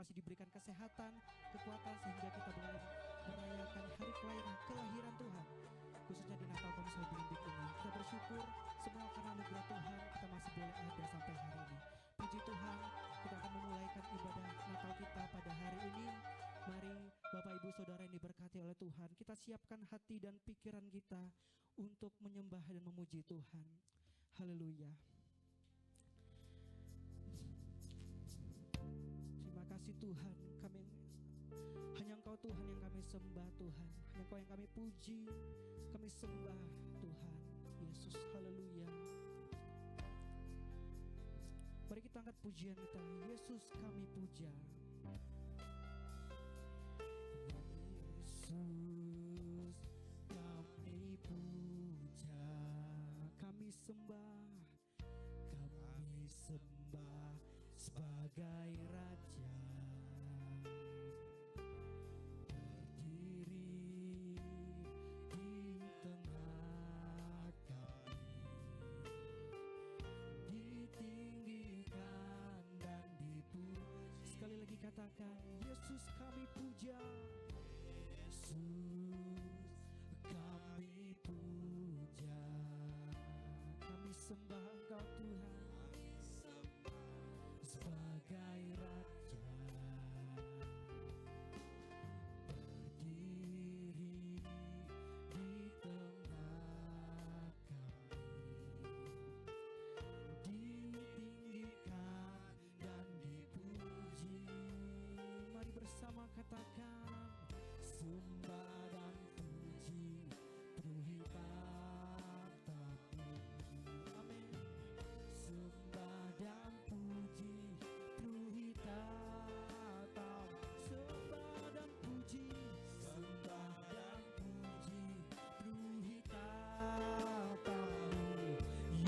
masih diberikan kesehatan, kekuatan sehingga kita boleh merayakan hari kelahiran Tuhan. Khususnya di Natal Kami Selalu Bimbing ini, kita bersyukur semua karena anugerah Tuhan kita masih boleh ada sampai hari ini. Puji Tuhan, kita akan memulaikan ibadah Natal kita pada hari ini. Mari Bapak Ibu Saudara yang diberkati oleh Tuhan, kita siapkan hati dan pikiran kita untuk menyembah dan memuji Tuhan. Haleluya. Terima kasih Tuhan, hanya Engkau Tuhan yang kami sembah Tuhan, hanya Engkau yang kami puji, kami sembah Tuhan Yesus. Haleluya. Mari kita angkat pujian kita, Yesus kami puja. Yesus kami puja, kami sembah sebagai Raja, berdiri di tengah kami, ditinggikan dan dipuji. Sekali lagi katakan, Yesus kami puja. Yesus kami puja, kami sembah Engkau Tuhan sebagai Raja, berdiri di tengah kami, ditinggikan dan dipuji. Mari bersama katakan, sembah dan puji Tuhan tahtamu. Amin. Sembah dan puji Tuhan tahtamu. Sembah dan puji, sembah dan puji Tuhan tahtamu.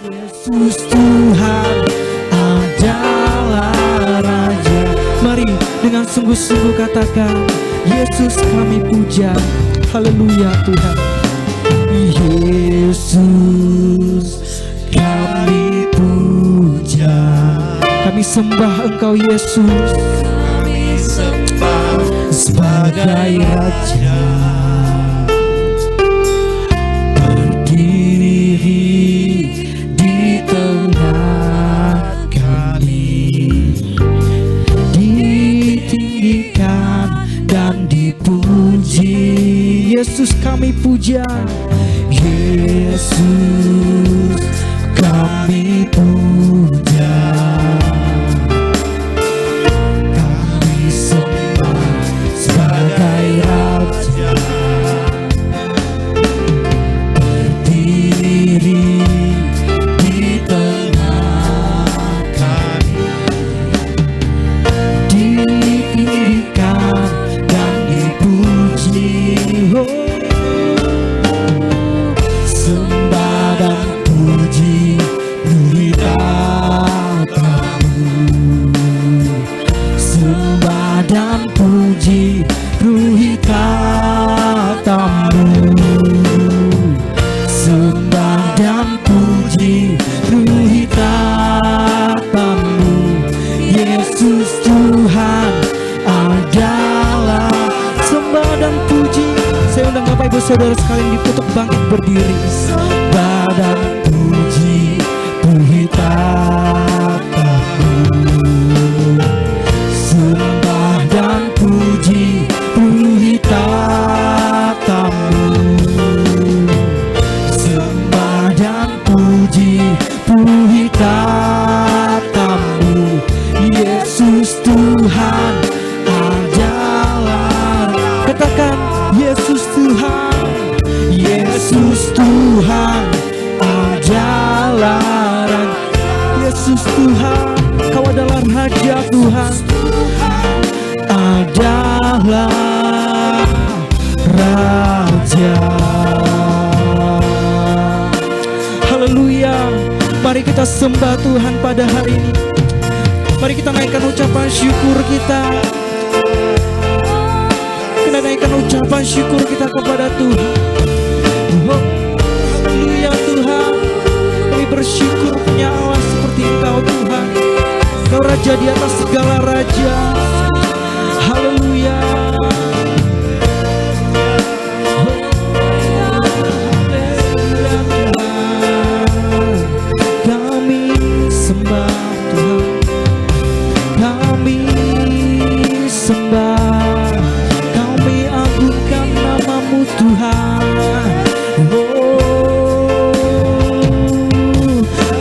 Yesus Tuhan adalah Raja. Mari dengan sungguh-sungguh katakan, Yesus kami puja. Haleluya Tuhan. Yesus kami puja, kami sembah Engkau Yesus, kami sembah sebagai Raja, berdiri di tengah kami, ditinggikan dan dipuji. Yesus kami puja. Yesus kami puja, kami sembah sebagai Raja, berdiri di tengah kami, ditinggikan dan dipuji. Sembah dan puji beri tahtamu. Sembah dan puji beri tahtamu. Sembah dan puji beri tahtamu. Yesus Tuhan adalah. Sembah dan puji. Saya undang Bapak Ibu Saudara sekalian ditutup bangkit berdiri. Sembah dan puji Tuhan tahtamu. Sembah dan puji Tuhan tahtamu. Sembah dan puji Tuhan tahtamu. Yesus Tuhan adalah. Katakan, Yesus Tuhan, Yesus Tuhan adalah Raja. Yesus Tuhan, Kau adalah Raja Tuhan, adalah Raja. Haleluya. Mari kita sembah Tuhan pada hari ini. Mari kita naikkan ucapan syukur kita. Kita naikkan ucapan syukur kita kepada Tuhan. Haleluya Tuhan, kami bersyukur punya Allah seperti Engkau Tuhan. Engkau Raja di atas segala raja. sembah, kami agungkan nama-Mu Tuhan.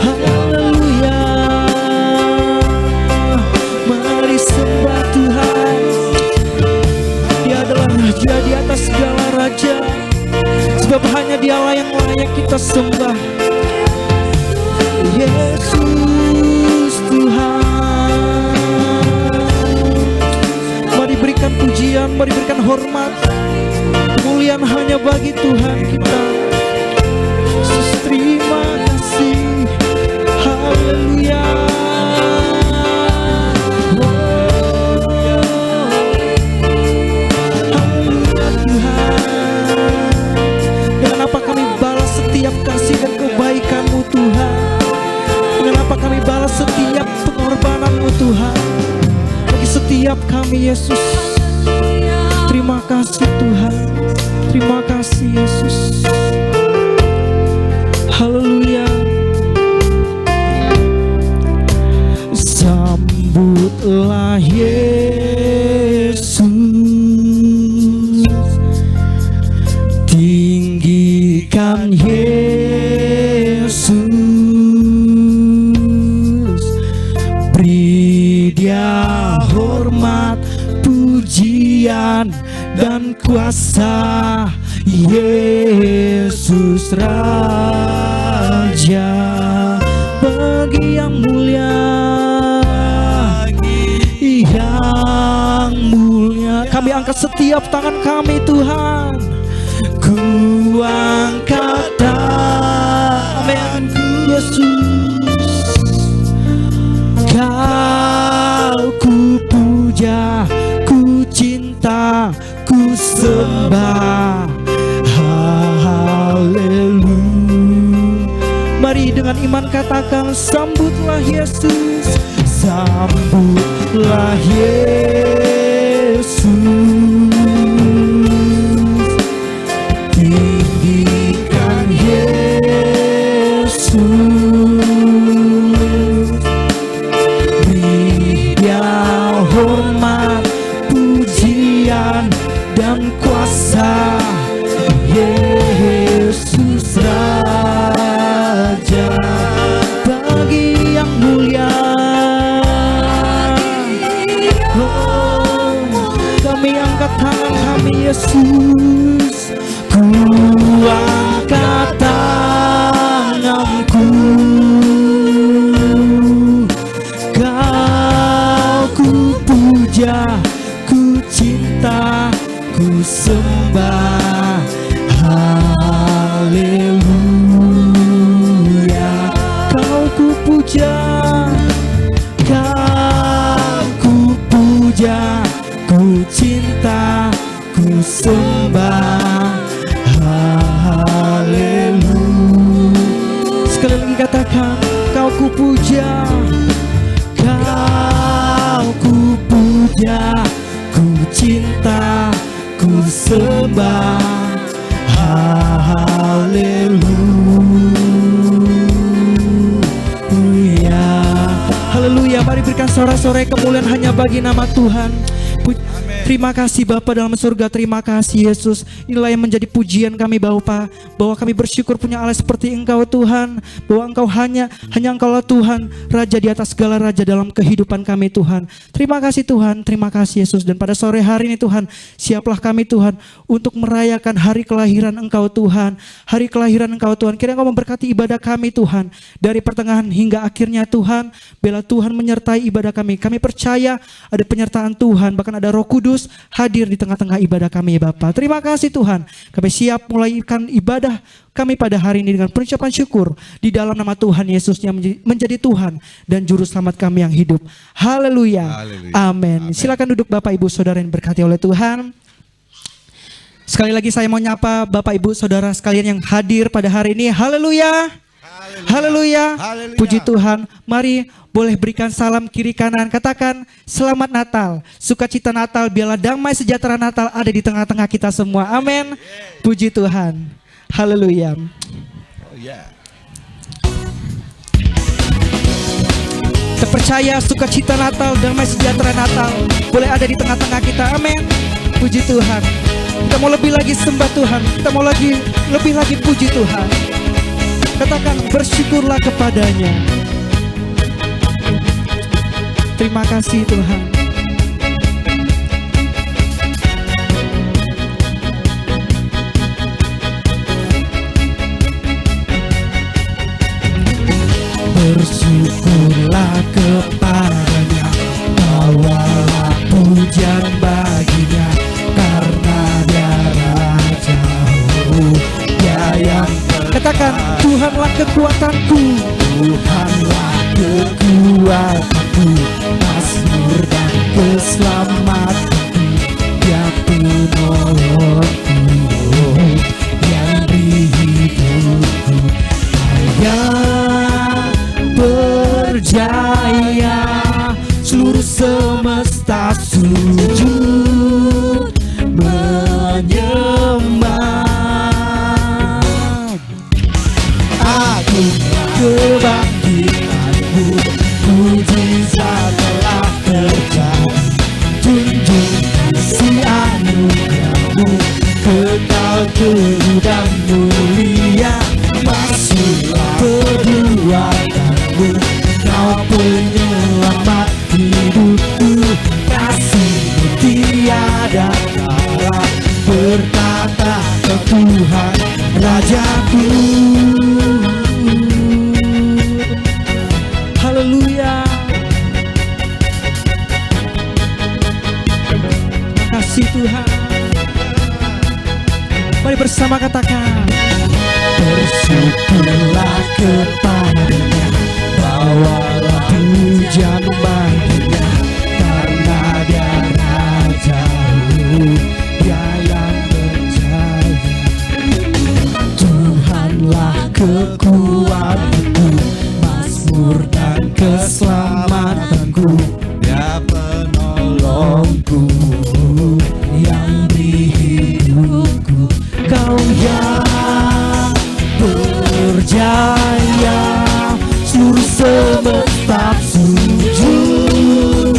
Haleluya, mari sembah Tuhan. Dia adalah Raja di atas segala raja, sebab hanya Dialah yang layak kita sembah. Yesus Tuhan, mari berikan pujian, mari berikan hormat, kemuliaan hanya bagi Tuhan kita. Yesus, terima kasih. Haleluya. Haleluya Tuhan. Dengan apa kami balas setiap kasih dan kebaikan-Mu Tuhan. Dengan apa kami balas setiap pengorbanan-Mu Tuhan bagi setiap kami, Yesus. Terima kasih Tuhan, terima kasih Yesus. Haleluya. Sambutlah Yesus, tinggikan Yesus, beri Dia hormat, pujian dan kuasa. Yesus Raja, bagi yang mulia, yang mulia. Kami angkat setiap tangan kami Tuhan, ku angkat tanganku Yesus, Kau ku puja, ku cinta, ku sembah. Haleluya. Mari dengan iman katakan, sambutlah Yesus, sambutlah Yesus, tinggikan Yesus, beri Dia hormat, pujian dan kuasa. Yesus Raja, bagi yang mulia. Oh, kami angkat tangan kami Yesus, ku angkat tanganku, Kau ku puja, ku cinta, ku sembah. Haleluya. Kau ku puja, Kau ku puja, ku cinta, ku sembah. Haleluya. Sekali lagi katakan, Kau ku puja, Kau ku puja, ku cinta, ku sembah. Haleluya. Haleluya. Mari berikan sorak-sorai kemuliaan hanya bagi nama Tuhan. Terima kasih Bapa dalam surga, terima kasih Yesus. Inilah yang menjadi pujian kami Bapa, bahwa kami bersyukur punya Allah seperti Engkau Tuhan, bahwa Engkau hanya Engkaulah Tuhan, Raja di atas segala raja dalam kehidupan kami Tuhan. Terima kasih Tuhan, terima kasih Yesus. Dan pada sore hari ini Tuhan, siaplah kami Tuhan untuk merayakan hari kelahiran Engkau Tuhan, hari kelahiran Engkau Tuhan. Kiranya Engkau memberkati ibadah kami Tuhan, dari pertengahan hingga akhirnya Tuhan. Bila Tuhan menyertai ibadah kami, kami percaya ada penyertaan Tuhan, bahkan ada Roh Kudus hadir di tengah-tengah ibadah kami ya Bapa. Terima kasih Tuhan, kami siap mulaikan ibadah kami pada hari ini dengan pengucapan syukur di dalam nama Tuhan Yesus yang menjadi Tuhan dan Juru Selamat kami yang hidup. Haleluya. Amin. Silakan duduk Bapak Ibu Saudara yang berkati oleh Tuhan. Sekali lagi saya mau nyapa Bapak Ibu Saudara sekalian yang hadir pada hari ini. Haleluya. Haleluya. Puji Tuhan. Mari boleh berikan salam kiri kanan. Katakan selamat Natal, sukacita Natal, biarlah damai sejahtera Natal ada di tengah-tengah kita semua. Amin. Puji Tuhan. Haleluya. percaya sukacita Natal, damai sejahtera Natal boleh ada di tengah-tengah kita. Amin. Puji Tuhan. Kita mau lebih lagi sembah Tuhan. Kita mau lebih lagi puji Tuhan. Katakan bersyukurlah kepadanya. Terima kasih Tuhan. Bersyukurlah kepadanya, bawalah pujian baginya, karena dia Raja-Mu, Dia yang katakan Tuhanlah kekuatanku, Tuhanlah kekuatanku, Mazmur dan keselamatanku, Dia penolongku, yang beri hidupku. Berjaya, seluruh semesta sujud menyembah. Agunglah kebangkitanmu, mujizat telah terjadi, junjung kasih anugerahmu, kekal teguh dan mulia. Masihlah perbuatanmu, Kau penyelamat hidupku, kasih-Mu tiada tara, berkata Kau Tuhan Rajaku. Haleluya. Terima kasih Tuhan. Mari bersama katakan bersyukurlah kepadanya, bawalah pujian baginya, karena Dia Raja-Mu, Dia yang berjaya. Tuhanlah kekuatanku, Mazmur dan keselamatanku, Dia penolongku, yang beri hidupku. Kau yang berjaya, seluruh semesta sujud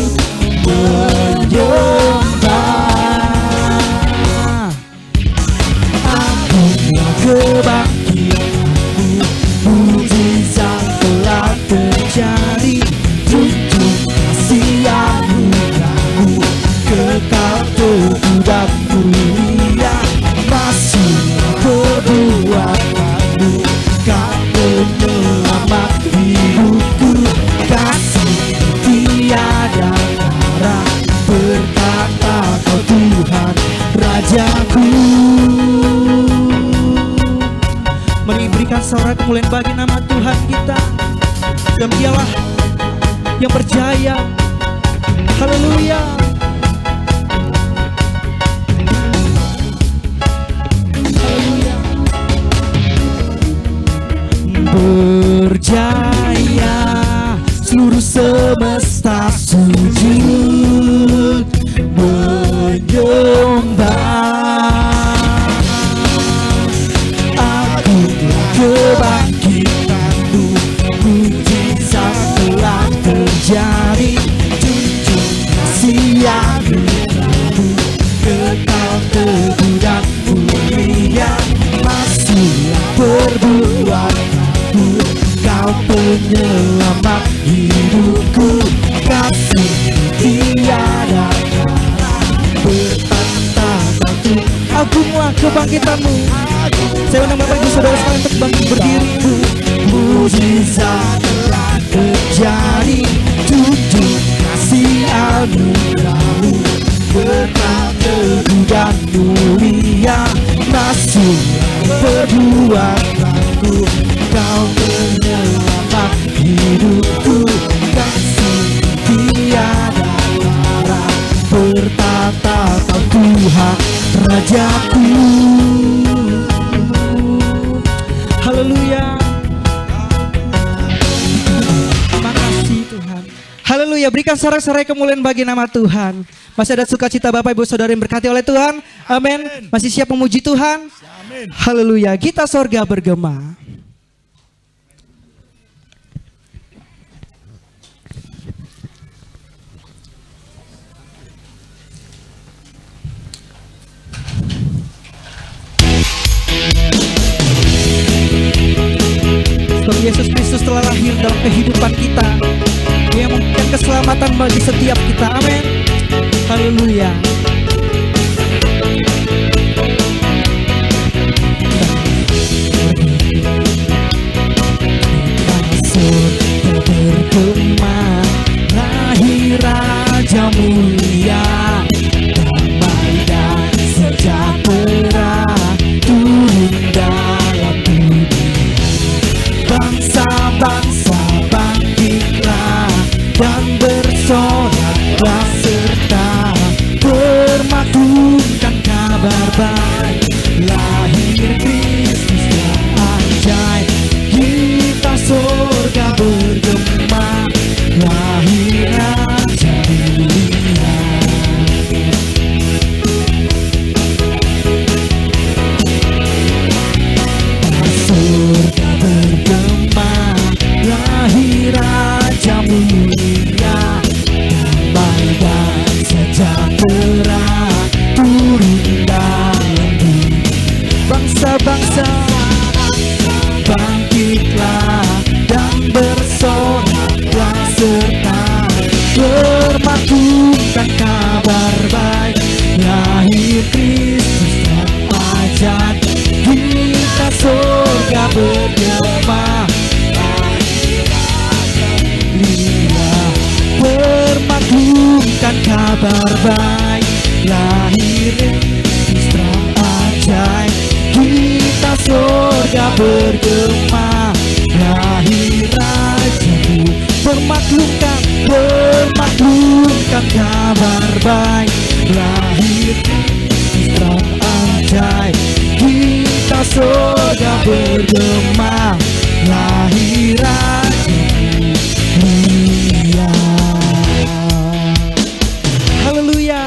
menyembah. Agunglah kebangkitanmu, mujizat telah terjadi, junjung kasih anugerahmu, kekal teguh dan mulia. Masihlah perbuatanmu, Kau penyelamat hidupku, kasih-Mu tiada tara, berkata Kau Tuhan Rajaku. Mari berikan sorak kemuliaan bagi nama Tuhan kita, dan Dialah yang berjaya. Haleluya. Berjaya, seluruh semesta sujud menyembah. Agunglah kebangkitanmu, mujizat telah terjadi, junjung kasih anugerahmu, kekal teguh dan mulia. Masihlah perbuatanmu, Kau penyelamat hidupku, kasih-Mu tiada tara, berkata Kau Tuhan. Agunglah kebangkitanmu. Saya undang Bapak Ibu Saudara sekalian untuk bangkit berdiri. Mujizat telah terjadi, junjung kasih anugerahmu, kekal teguh dan mulia. Masihlah perbuatanku, Kau penyelamat hidupku, kasih-Mu tiada tara, berkata Kau Tuhan Rajaku. Haleluya. Terima kasih Tuhan. Haleluya. Berikan sorak-sorai kemuliaan bagi nama Tuhan. Masih ada sukacita Bapak Ibu Saudara yang berkati oleh Tuhan. Amin. Masih siap memuji Tuhan? Amin. Haleluya. Kita sorga bergema. Yesus Kristus telah lahir dalam kehidupan kita. Dia memberikan keselamatan bagi setiap kita. Amin. Haleluya. Surga bergema, lahir Raja mulia, damai dan sejahtera turun dalam dunia. Bangsa-bangsa bangkitlah dan bersoraklah serta bermaklumkan kabar baik. Lahir Kristus yang ajaib, kita surga bergema, lahir Raja mulia. Surga bergema, lahir Raja mulia, damai dan sejahtera turun dalam dunia. Bangsa-bangsa bangkitlah dan bersoraklah serta bermaklumkan kabar baik. Lahir Kristus yang ajaib, kita surga bergema, bermaklumkan kabar baik. Lahir Kristus yang ajaib, kita surga bergema, lahir Raja. Bermaklumkan kabar baik. Lahir Kristus yang ajaib, kita surga bergema, lahir Raja mulia. Haleluya.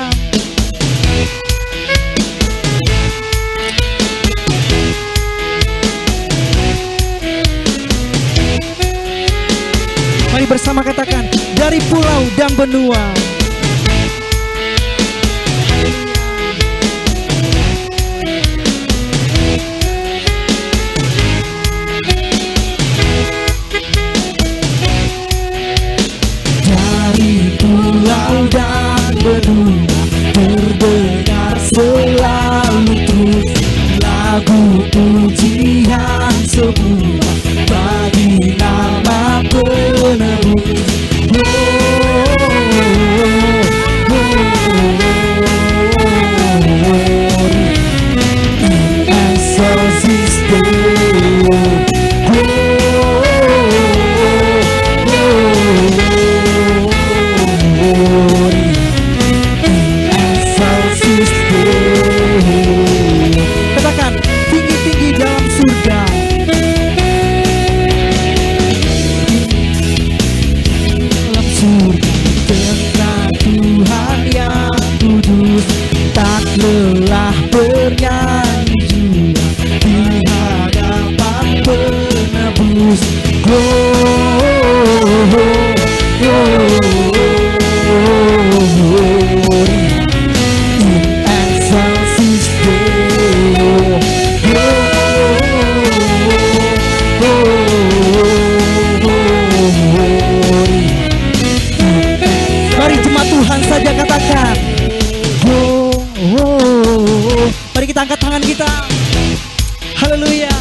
Mari bersama katakan, dari pulau dan benua. Dari pulau dan benua terdengar selalu terus lagu pujian semua bagi nama penebus. Katakan, tinggi-tinggi dalam surga, dalam surga tentang Tuhan yang kudus, tak lelah bernyanyi jua di hadapan penebus. Mari jemaat Tuhan saja katakan, mari kita angkat tangan kita. Haleluya.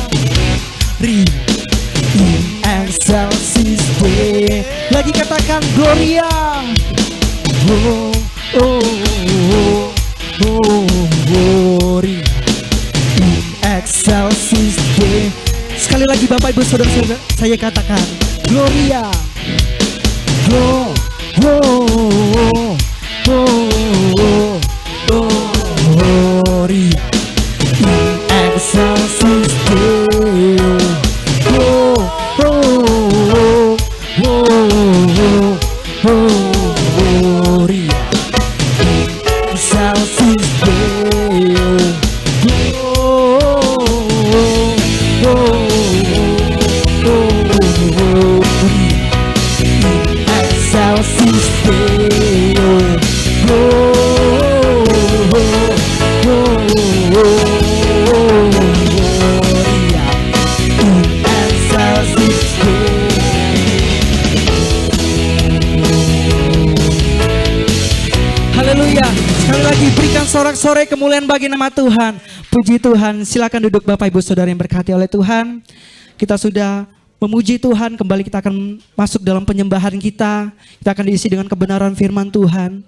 In excelsis Dei. Lagi katakan Gloria. Glory. In excelsis Dei. Sekali lagi Bapak Ibu Saudara-saudara, saya katakan Gloria. Glory. In excelsis Dei. Glory. Excelsis Deo. Excelsis Deo. Excelsis Deo. Sekali lagi berikan sorak-sorai kemuliaan bagi nama Tuhan. Puji Tuhan. Silakan duduk Bapak Ibu Saudara yang berkati oleh Tuhan. Kita sudah memuji Tuhan, kembali kita akan masuk dalam penyembahan kita. Kita akan diisi dengan kebenaran firman Tuhan.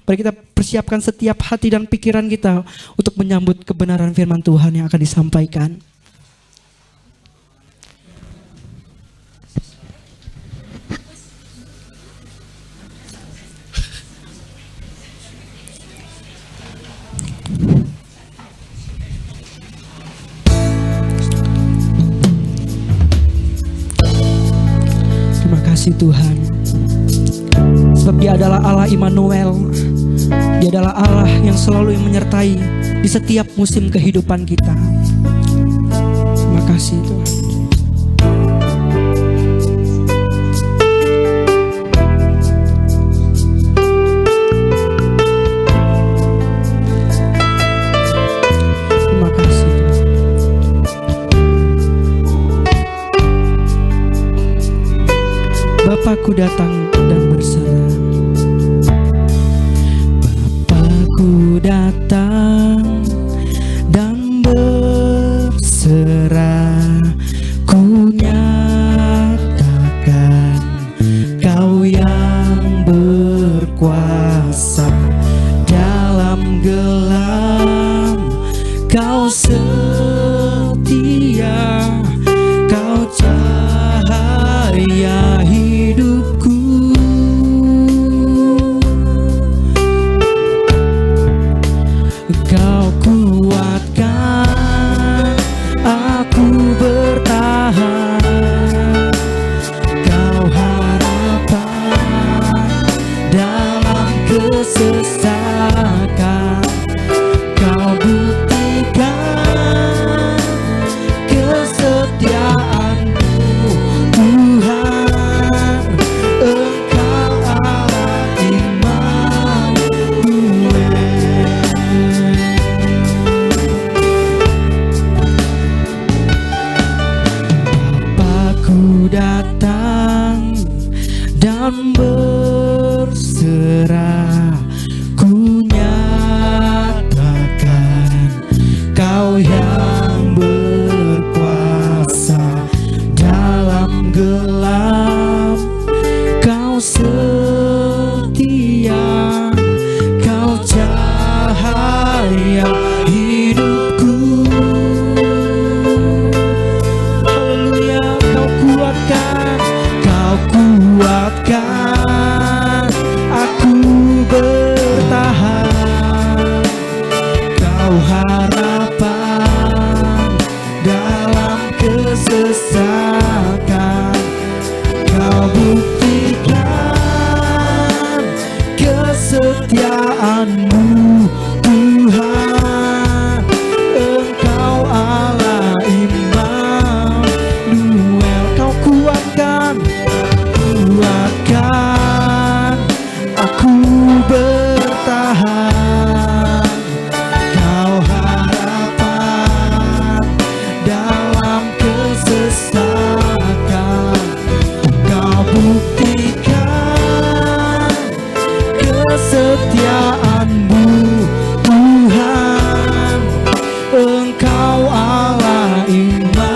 Mari kita persiapkan setiap hati dan pikiran kita untuk menyambut kebenaran firman Tuhan yang akan disampaikan. Terima kasih Tuhan, sebab Dia adalah Allah Immanuel. Dia adalah Allah yang selalu menyertai di setiap musim kehidupan kita. Terima kasih Tuhan. Terima kasih Tuhan. Bapakku datang dan berserah. Ku datang dan berserah, ku nyatakan Kau yang berkuasa dalam gelap, Kau setia, Kau cahaya hidupku. Kau kuatkan aku bertahan, Kau harapan dalam kesesakan, Kau buktikan kesetiaan-Mu Tuhan, Engkau Allah Immanuel. Datang dan berserah, ku nyatakan Kau yang berkuasa dalam gelap, Kau setia, Kau cahaya hidupku. Kuatkan aku bertahan, Kau harapan dalam kesesakan, Kau buktikan kesetiaan-Mu Tuhan, Engkau Allah Immanuel. Kau kuatkan aku bertahan, Kau harapan dalam kesesakan, Kau buktikan kesetiaan-Mu Tuhan, Engkau Allah Immanuel.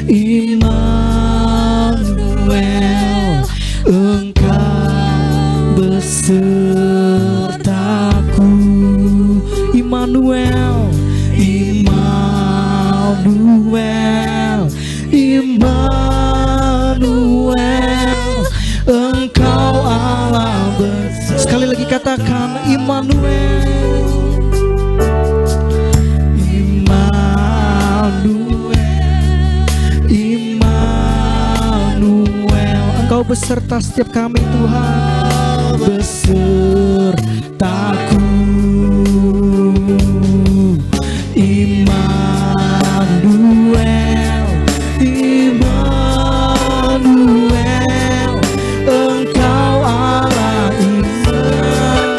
Immanuel, Engkau besertaku. Immanuel, Immanuel, Immanuel, Engkau Allah besertaku. Sekali lagi katakan Immanuel. Engkau beserta setiap kami Tuhan, besertaku. Immanuel, Immanuel, Engkau Allah Immanuel.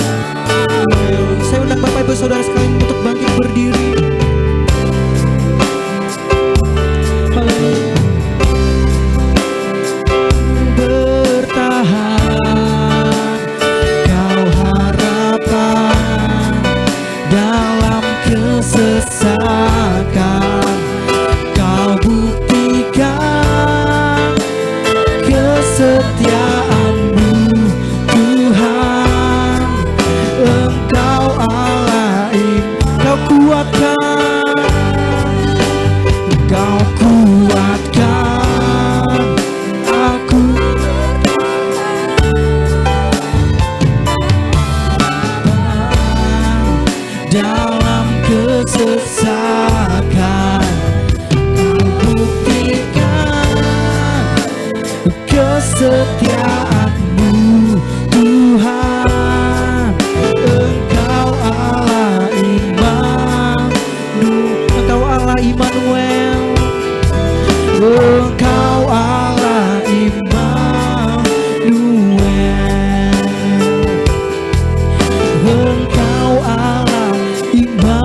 Saya undang Bapak Ibu Saudara sekalian untuk bangkit berdiri. Haleluya. kesetiaan-Mu Tuhan. Engkau Allah, Engkau kuatkan, Engkau kuatkan aku. Dalam kesesakan Kau buktikan kesetiaan-Mu Tuhan. Engkau Allah Engkau Allah Immanuel, Engkau Allah Immanuel, Engkau Allah Immanuel.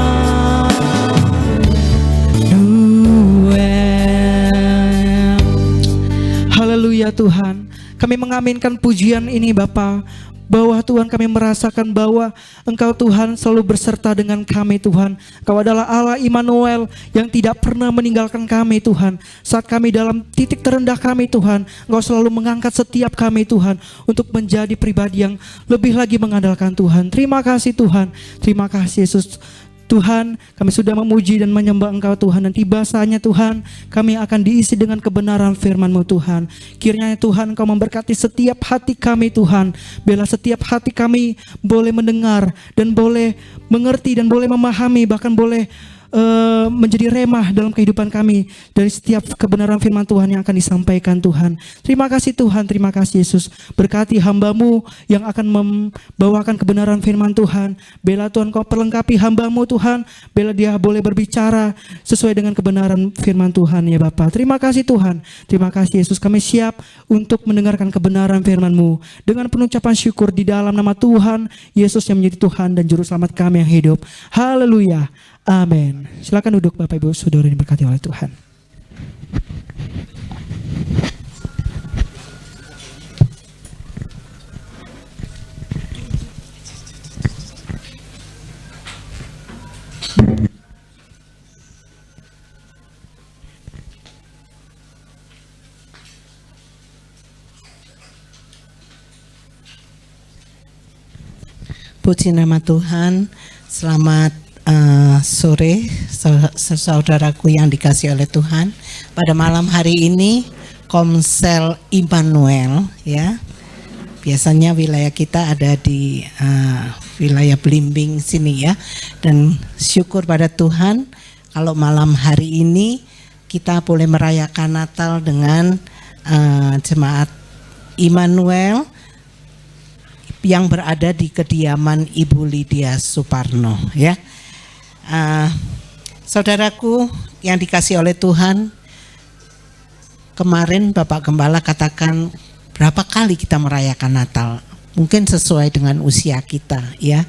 Haleluya Tuhan, kami mengaminkan pujian ini Bapa, bahwa Tuhan kami merasakan bahwa Engkau Tuhan selalu berserta dengan kami Tuhan. Engkau adalah Allah Immanuel yang tidak pernah meninggalkan kami Tuhan. Saat kami dalam titik terendah kami Tuhan, Engkau selalu mengangkat setiap kami Tuhan untuk menjadi pribadi yang lebih lagi mengandalkan Tuhan. Terima kasih Tuhan, terima kasih Yesus. Tuhan, kami sudah memuji dan menyembah Engkau Tuhan, dan tiba saatnya Tuhan kami akan diisi dengan kebenaran firman-Mu Tuhan. Kiranya Tuhan Engkau memberkati setiap hati kami Tuhan. Bila setiap hati kami boleh mendengar dan boleh mengerti dan boleh memahami, bahkan boleh menjadi remah dalam kehidupan kami dari setiap kebenaran firman Tuhan yang akan disampaikan Tuhan. Terima kasih Tuhan, terima kasih Yesus. Berkati hamba-Mu yang akan membawakan kebenaran firman Tuhan. Bila Tuhan Kau perlengkapi hamba-Mu Tuhan, bila dia boleh berbicara sesuai dengan kebenaran firman Tuhan ya Bapa. Terima kasih Tuhan, terima kasih Yesus. Kami siap untuk mendengarkan kebenaran firman-Mu dengan penuh ucapan syukur di dalam nama Tuhan Yesus yang menjadi Tuhan dan Juru Selamat kami yang hidup. Haleluya. Amin. Silakan duduk Bapak Ibu Saudara yang diberkati oleh Tuhan. Puji nama Tuhan. Selamat sore saudaraku yang dikasihi oleh Tuhan. Pada malam hari ini Komsel Immanuel ya. Biasanya wilayah kita ada di wilayah Blimbing sini ya. Dan syukur pada Tuhan kalau malam hari ini kita boleh merayakan Natal dengan jemaat Immanuel yang berada di kediaman Ibu Lydia Suparno ya. Saudaraku yang dikasihi oleh Tuhan, kemarin Bapak Gembala katakan berapa kali kita merayakan Natal, mungkin sesuai dengan usia kita ya.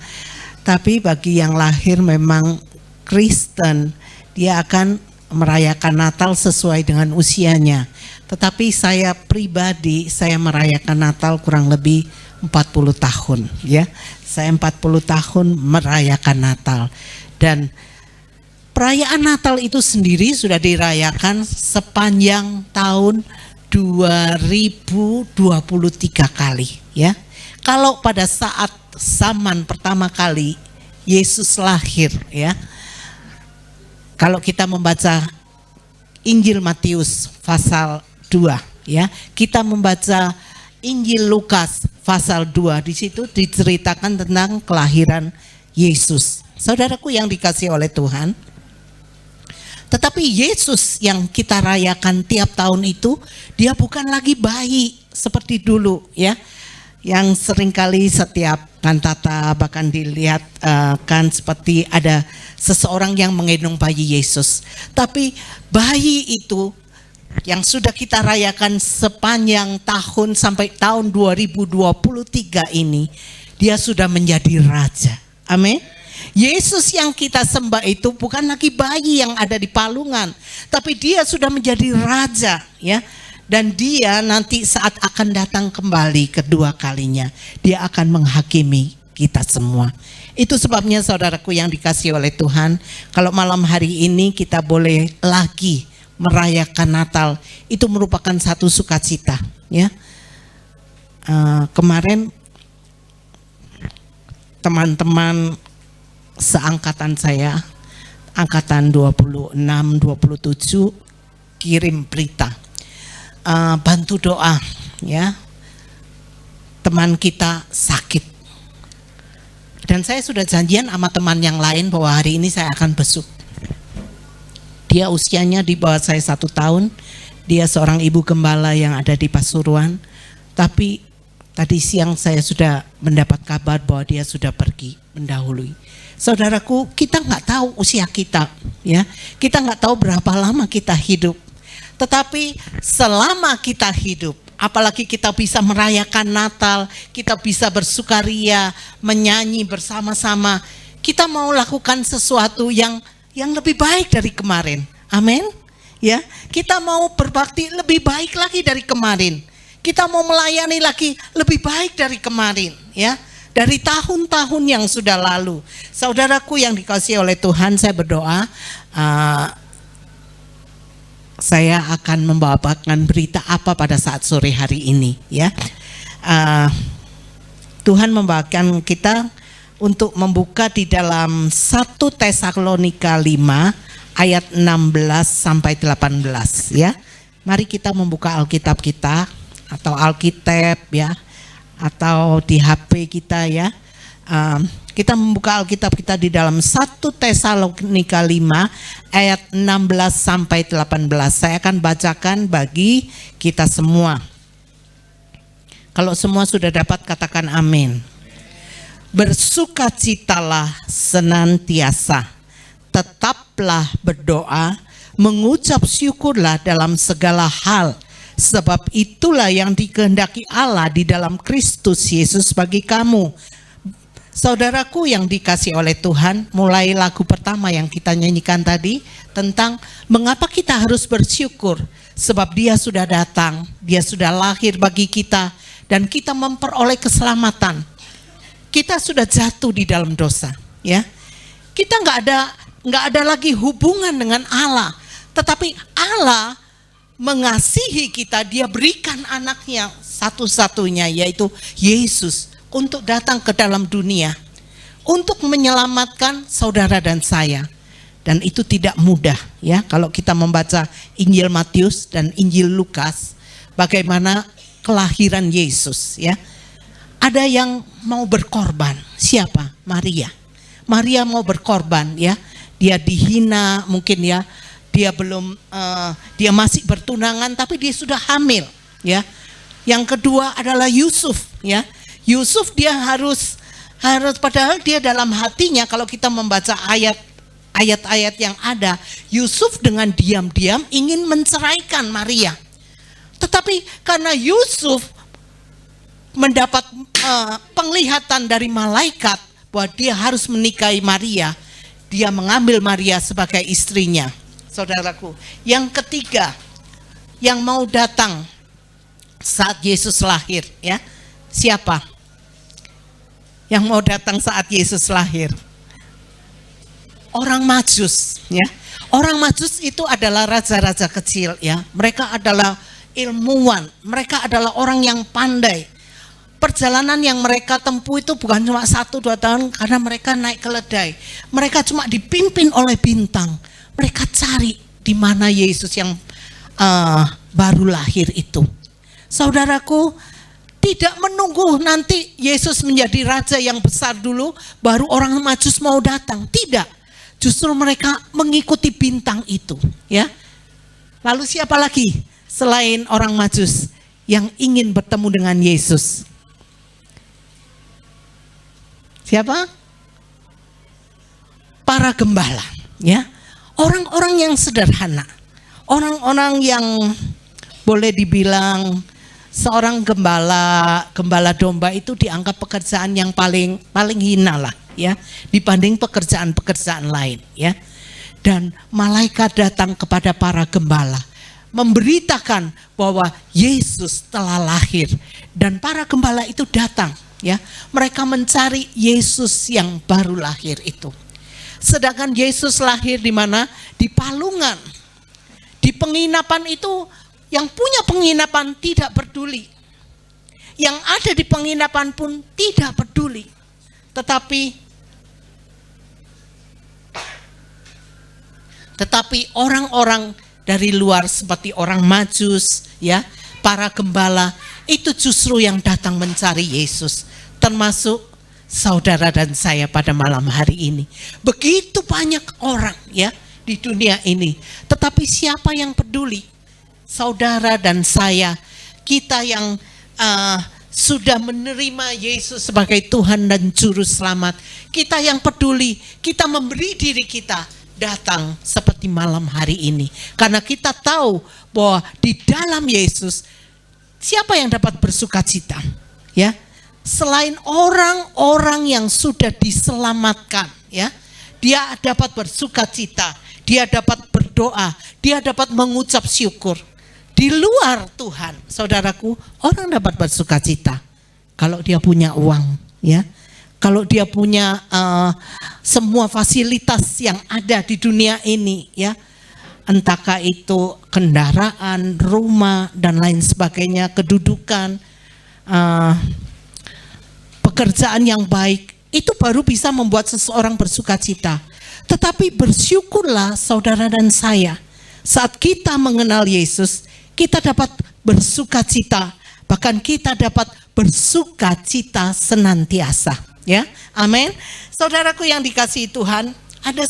Tapi bagi yang lahir memang Kristen, dia akan merayakan Natal sesuai dengan usianya. Tetapi saya pribadi, saya merayakan Natal kurang lebih 40 tahun ya. Saya 40 tahun merayakan Natal. Dan perayaan Natal itu sendiri sudah dirayakan sepanjang tahun 2023 kali ya. Kalau pada saat zaman pertama kali Yesus lahir ya, kalau kita membaca Injil Matius pasal 2 ya, kita membaca Injil Lukas pasal 2, di situ diceritakan tentang kelahiran Yesus. Saudaraku yang dikasihi oleh Tuhan, tetapi Yesus yang kita rayakan tiap tahun itu, dia bukan lagi bayi seperti dulu ya, yang seringkali setiap kantata bahkan dilihat kan seperti ada seseorang yang menggendong bayi Yesus. Tapi bayi itu yang sudah kita rayakan sepanjang tahun sampai tahun 2023 ini, dia sudah menjadi raja. Amin. Yesus yang kita sembah itu bukan lagi bayi yang ada di palungan, tapi dia sudah menjadi raja ya. Dan dia nanti saat akan datang kembali kedua kalinya, dia akan menghakimi kita semua. Itu sebabnya saudaraku yang dikasihi oleh Tuhan, kalau malam hari ini kita boleh lagi merayakan Natal, itu merupakan satu sukacita ya. Kemarin teman-teman seangkatan saya, angkatan 26, 27 kirim berita, bantu doa ya, teman kita sakit. Dan saya sudah janjian sama teman yang lain bahwa hari ini saya akan besuk. Dia usianya di bawah saya 1 tahun, dia seorang ibu gembala yang ada di Pasuruan, tapi tadi siang saya sudah mendapat kabar bahwa dia sudah pergi mendahului. Saudaraku, kita nggak tahu usia kita, ya. Kita nggak tahu berapa lama kita hidup. Tetapi selama kita hidup, apalagi kita bisa merayakan Natal, kita bisa bersukaria, menyanyi bersama-sama, kita mau lakukan sesuatu yang lebih baik dari kemarin. Amin. Ya, kita mau berbakti lebih baik lagi dari kemarin. Kita mau melayani lagi lebih baik dari kemarin, ya. Dari tahun-tahun yang sudah lalu. Saudaraku yang dikasihi oleh Tuhan, saya berdoa saya akan membawakan berita apa pada saat sore hari ini, ya. Tuhan membawakan kita untuk membuka di dalam 1 Tesalonika 5 ayat 16 sampai 18, ya. Mari kita membuka Alkitab kita atau Alkitab, ya, atau di HP kita, ya. Kita membuka Alkitab kita di dalam 1 Tesalonika 5 ayat 16 sampai 18. Saya akan bacakan bagi kita semua. Kalau semua sudah dapat, katakan amin. Bersukacitalah senantiasa, tetaplah berdoa, mengucap syukurlah dalam segala hal, sebab itulah yang dikehendaki Allah di dalam Kristus Yesus bagi kamu. Saudaraku yang dikasihi oleh Tuhan, mulai lagu pertama yang kita nyanyikan tadi tentang mengapa kita harus bersyukur, sebab Dia sudah datang, Dia sudah lahir bagi kita, dan kita memperoleh keselamatan. Kita sudah jatuh di dalam dosa, ya. Kita nggak ada lagi hubungan dengan Allah, tetapi Allah mengasihi kita. Dia berikan anaknya satu-satunya, yaitu Yesus, untuk datang ke dalam dunia, untuk menyelamatkan saudara dan saya. Dan itu tidak mudah, ya. Kalau kita membaca Injil Matius dan Injil Lukas, bagaimana kelahiran Yesus, ya. Ada yang mau berkorban. Siapa? Maria. Maria mau berkorban, ya. Dia dihina, mungkin, ya. Dia belum, dia masih bertunangan, tapi dia sudah hamil, ya. Yang kedua adalah Yusuf, ya. Yusuf dia harus padahal dia dalam hatinya, kalau kita membaca ayat-ayat yang ada, Yusuf dengan diam-diam ingin menceraikan Maria. Tetapi karena Yusuf mendapat penglihatan dari malaikat bahwa dia harus menikahi Maria, dia mengambil Maria sebagai istrinya. Saudaraku, yang ketiga yang mau datang saat Yesus lahir, ya. Siapa yang mau datang saat Yesus lahir? Orang Majus, ya. Orang Majus itu adalah raja-raja kecil, ya. Mereka adalah ilmuwan, mereka adalah orang yang pandai. Perjalanan yang mereka tempuh itu bukan cuma 1-2 tahun, karena mereka naik keledai. Mereka cuma dipimpin oleh bintang. Mereka cari di mana Yesus yang baru lahir itu. Saudaraku, tidak menunggu nanti Yesus menjadi raja yang besar dulu, baru orang Majus mau datang. Tidak, justru mereka mengikuti bintang itu, ya. Lalu siapa lagi selain orang Majus yang ingin bertemu dengan Yesus? Siapa? Para gembala, ya. Orang-orang yang sederhana, orang-orang yang boleh dibilang seorang gembala domba itu dianggap pekerjaan yang paling hina lah, ya, dibanding pekerjaan-pekerjaan lain, ya. Dan malaikat datang kepada para gembala memberitakan bahwa Yesus telah lahir, dan para gembala itu datang, ya. Mereka mencari Yesus yang baru lahir itu. Sedangkan Yesus lahir di mana? Di palungan. Di penginapan itu, yang punya penginapan tidak peduli. yang ada di penginapan pun tidak peduli. Tetapi orang-orang dari luar seperti orang Majus, ya, para gembala itu justru yang datang mencari Yesus, termasuk saudara dan saya pada malam hari ini. Begitu banyak orang, ya, di dunia ini, tetapi siapa yang peduli? Saudara dan saya, kita yang sudah menerima Yesus sebagai Tuhan dan Juru Selamat, kita yang peduli, kita memberi diri kita datang seperti malam hari ini, karena kita tahu bahwa di dalam Yesus siapa yang dapat bersukacita, ya, selain orang-orang yang sudah diselamatkan, ya, dia dapat bersukacita, dia dapat berdoa, dia dapat mengucap syukur. Di luar Tuhan, saudaraku, orang dapat bersukacita kalau dia punya uang, ya, kalau dia punya semua fasilitas yang ada di dunia ini, ya, entahkah itu kendaraan, rumah dan lain sebagainya, kedudukan, pekerjaan yang baik, itu baru bisa membuat seseorang bersukacita. Tetapi bersyukurlah saudara dan saya, saat kita mengenal Yesus, kita dapat bersukacita, bahkan kita dapat bersukacita senantiasa, ya, amin. Saudaraku yang dikasihi Tuhan, ada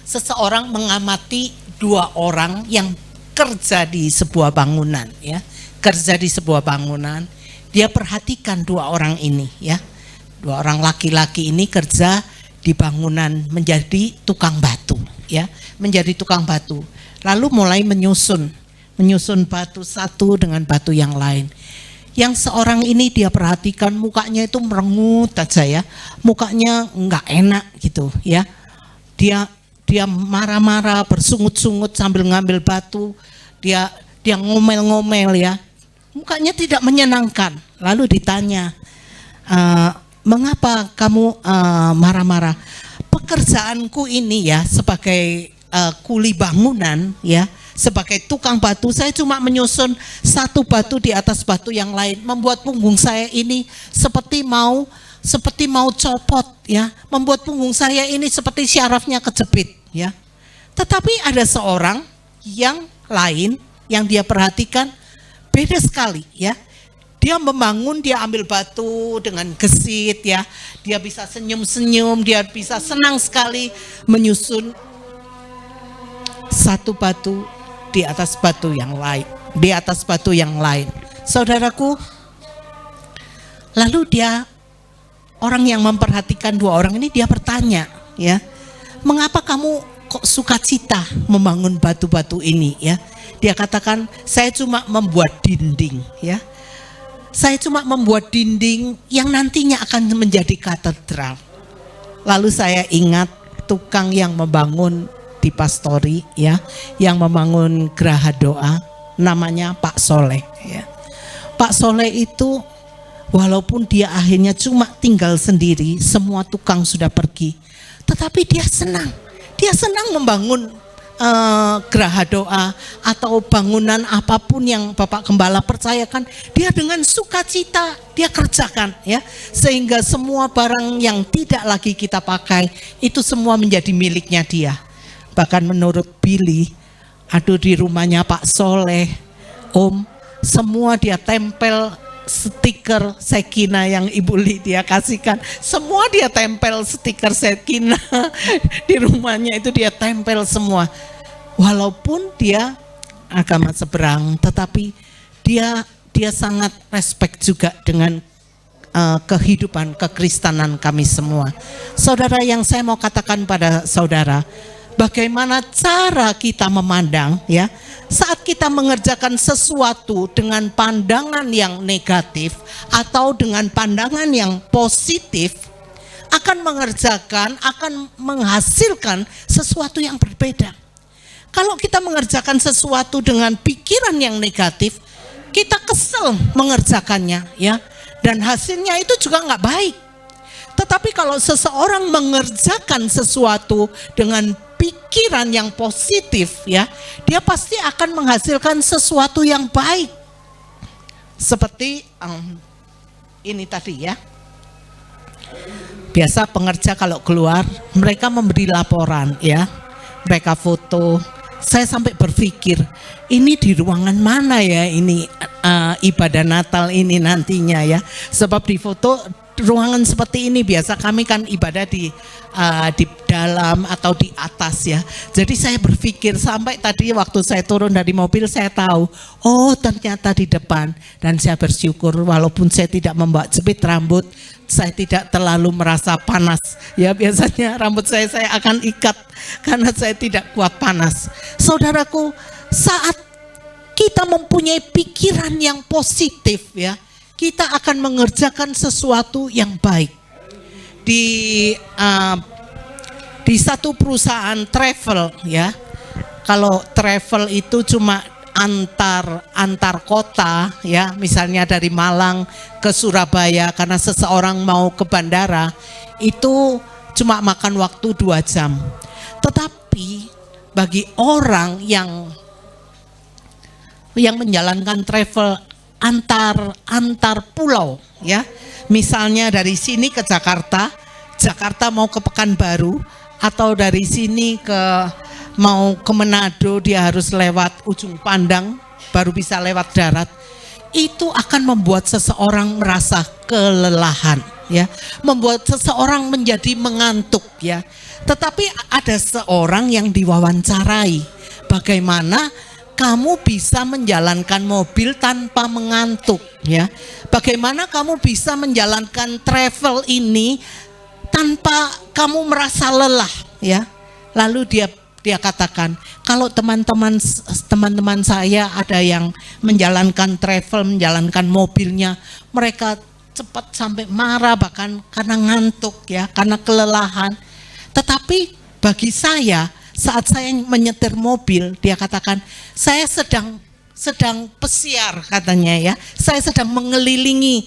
seseorang mengamati dua orang yang kerja di sebuah bangunan, ya, kerja di sebuah bangunan. Dia perhatikan dua orang ini, ya, dua orang laki-laki ini kerja di bangunan menjadi tukang batu, ya, menjadi tukang batu. Lalu mulai menyusun batu satu dengan batu yang lain. Yang seorang ini dia perhatikan mukanya itu merengut aja, ya, mukanya nggak enak gitu, ya. Dia marah-marah, bersungut-sungut sambil ngambil batu. Dia ngomel-ngomel, ya, mukanya tidak menyenangkan. Lalu ditanya, mengapa kamu marah-marah? Pekerjaanku ini, ya, sebagai kuli bangunan, ya, sebagai tukang batu, saya cuma menyusun satu batu di atas batu yang lain, membuat punggung saya ini seperti mau copot, ya, membuat punggung saya ini seperti syarafnya kejepit, ya. Tetapi ada seorang yang lain yang dia perhatikan beda sekali, ya. Dia membangun, dia ambil batu dengan gesit, ya. Dia bisa senyum-senyum, dia bisa senang sekali menyusun satu batu di atas batu yang lain, Saudaraku, lalu orang yang memperhatikan dua orang ini, dia bertanya, ya, mengapa kamu kok sukacita membangun batu-batu ini, ya? Dia katakan, saya cuma membuat dinding, ya. Saya cuma membuat dinding yang nantinya akan menjadi katedral. Lalu saya ingat tukang yang membangun di Pastori, ya, yang membangun Geraha Doa, namanya Pak Soleh, ya. Pak Soleh itu walaupun dia akhirnya cuma tinggal sendiri, semua tukang sudah pergi, tetapi dia senang membangun Geraha Doa atau bangunan apapun yang Bapak Gembala percayakan, dia dengan sukacita dia kerjakan, ya, sehingga semua barang yang tidak lagi kita pakai itu semua menjadi miliknya dia. Bahkan menurut Billy, di rumahnya Pak Soleh, Om, semua dia tempel stiker Sekina yang Ibu Lydia kasihkan. Semua dia tempel stiker Sekina di rumahnya, itu dia tempel semua. Walaupun dia agama seberang, tetapi dia sangat respect juga dengan kehidupan kekristenan kami semua. Saudara, yang saya mau katakan pada saudara, bagaimana cara kita memandang, ya, saat kita mengerjakan sesuatu dengan pandangan yang negatif atau dengan pandangan yang positif, akan menghasilkan sesuatu yang berbeda. Kalau kita mengerjakan sesuatu dengan pikiran yang negatif, kita kesel mengerjakannya, ya, dan hasilnya itu juga nggak baik. Tetapi kalau seseorang mengerjakan sesuatu dengan pikiran yang positif, ya, dia pasti akan menghasilkan sesuatu yang baik. seperti ini tadi ya. Biasa pengerja kalau keluar mereka memberi laporan ya, mereka foto. Saya sampai berpikir ini di ruangan mana ya ini ibadah Natal ini nantinya ya, sebab di foto ruangan seperti ini biasa kami kan ibadah di dalam atau di atas ya. Jadi saya berpikir sampai tadi waktu saya turun dari mobil saya tahu, oh ternyata di depan. Dan saya bersyukur walaupun saya tidak membawa jepit rambut, saya tidak terlalu merasa panas ya. Biasanya rambut saya akan ikat karena saya tidak kuat panas. Saudaraku, saat kita mempunyai pikiran yang positif ya, kita akan mengerjakan sesuatu yang baik. Di satu perusahaan travel ya, kalau travel itu cuma antar kota ya, misalnya dari Malang ke Surabaya karena seseorang mau ke bandara, itu cuma makan waktu 2 jam. Tetapi bagi orang yang menjalankan travel antar pulau ya, misalnya dari sini ke Jakarta mau ke Pekanbaru, atau dari sini mau ke Manado dia harus lewat ujung pandang baru bisa lewat darat, itu akan membuat seseorang merasa kelelahan ya, membuat seseorang menjadi mengantuk ya. Tetapi ada seorang yang diwawancarai, bagaimana kamu bisa menjalankan mobil tanpa mengantuk ya, bagaimana kamu bisa menjalankan travel ini tanpa kamu merasa lelah ya. Lalu dia katakan, kalau teman-teman saya ada yang menjalankan travel, menjalankan mobilnya, mereka cepat sampai marah bahkan karena ngantuk ya, karena kelelahan. Tetapi bagi saya, saat saya menyetir mobil, dia katakan, saya sedang pesiar katanya ya, saya sedang mengelilingi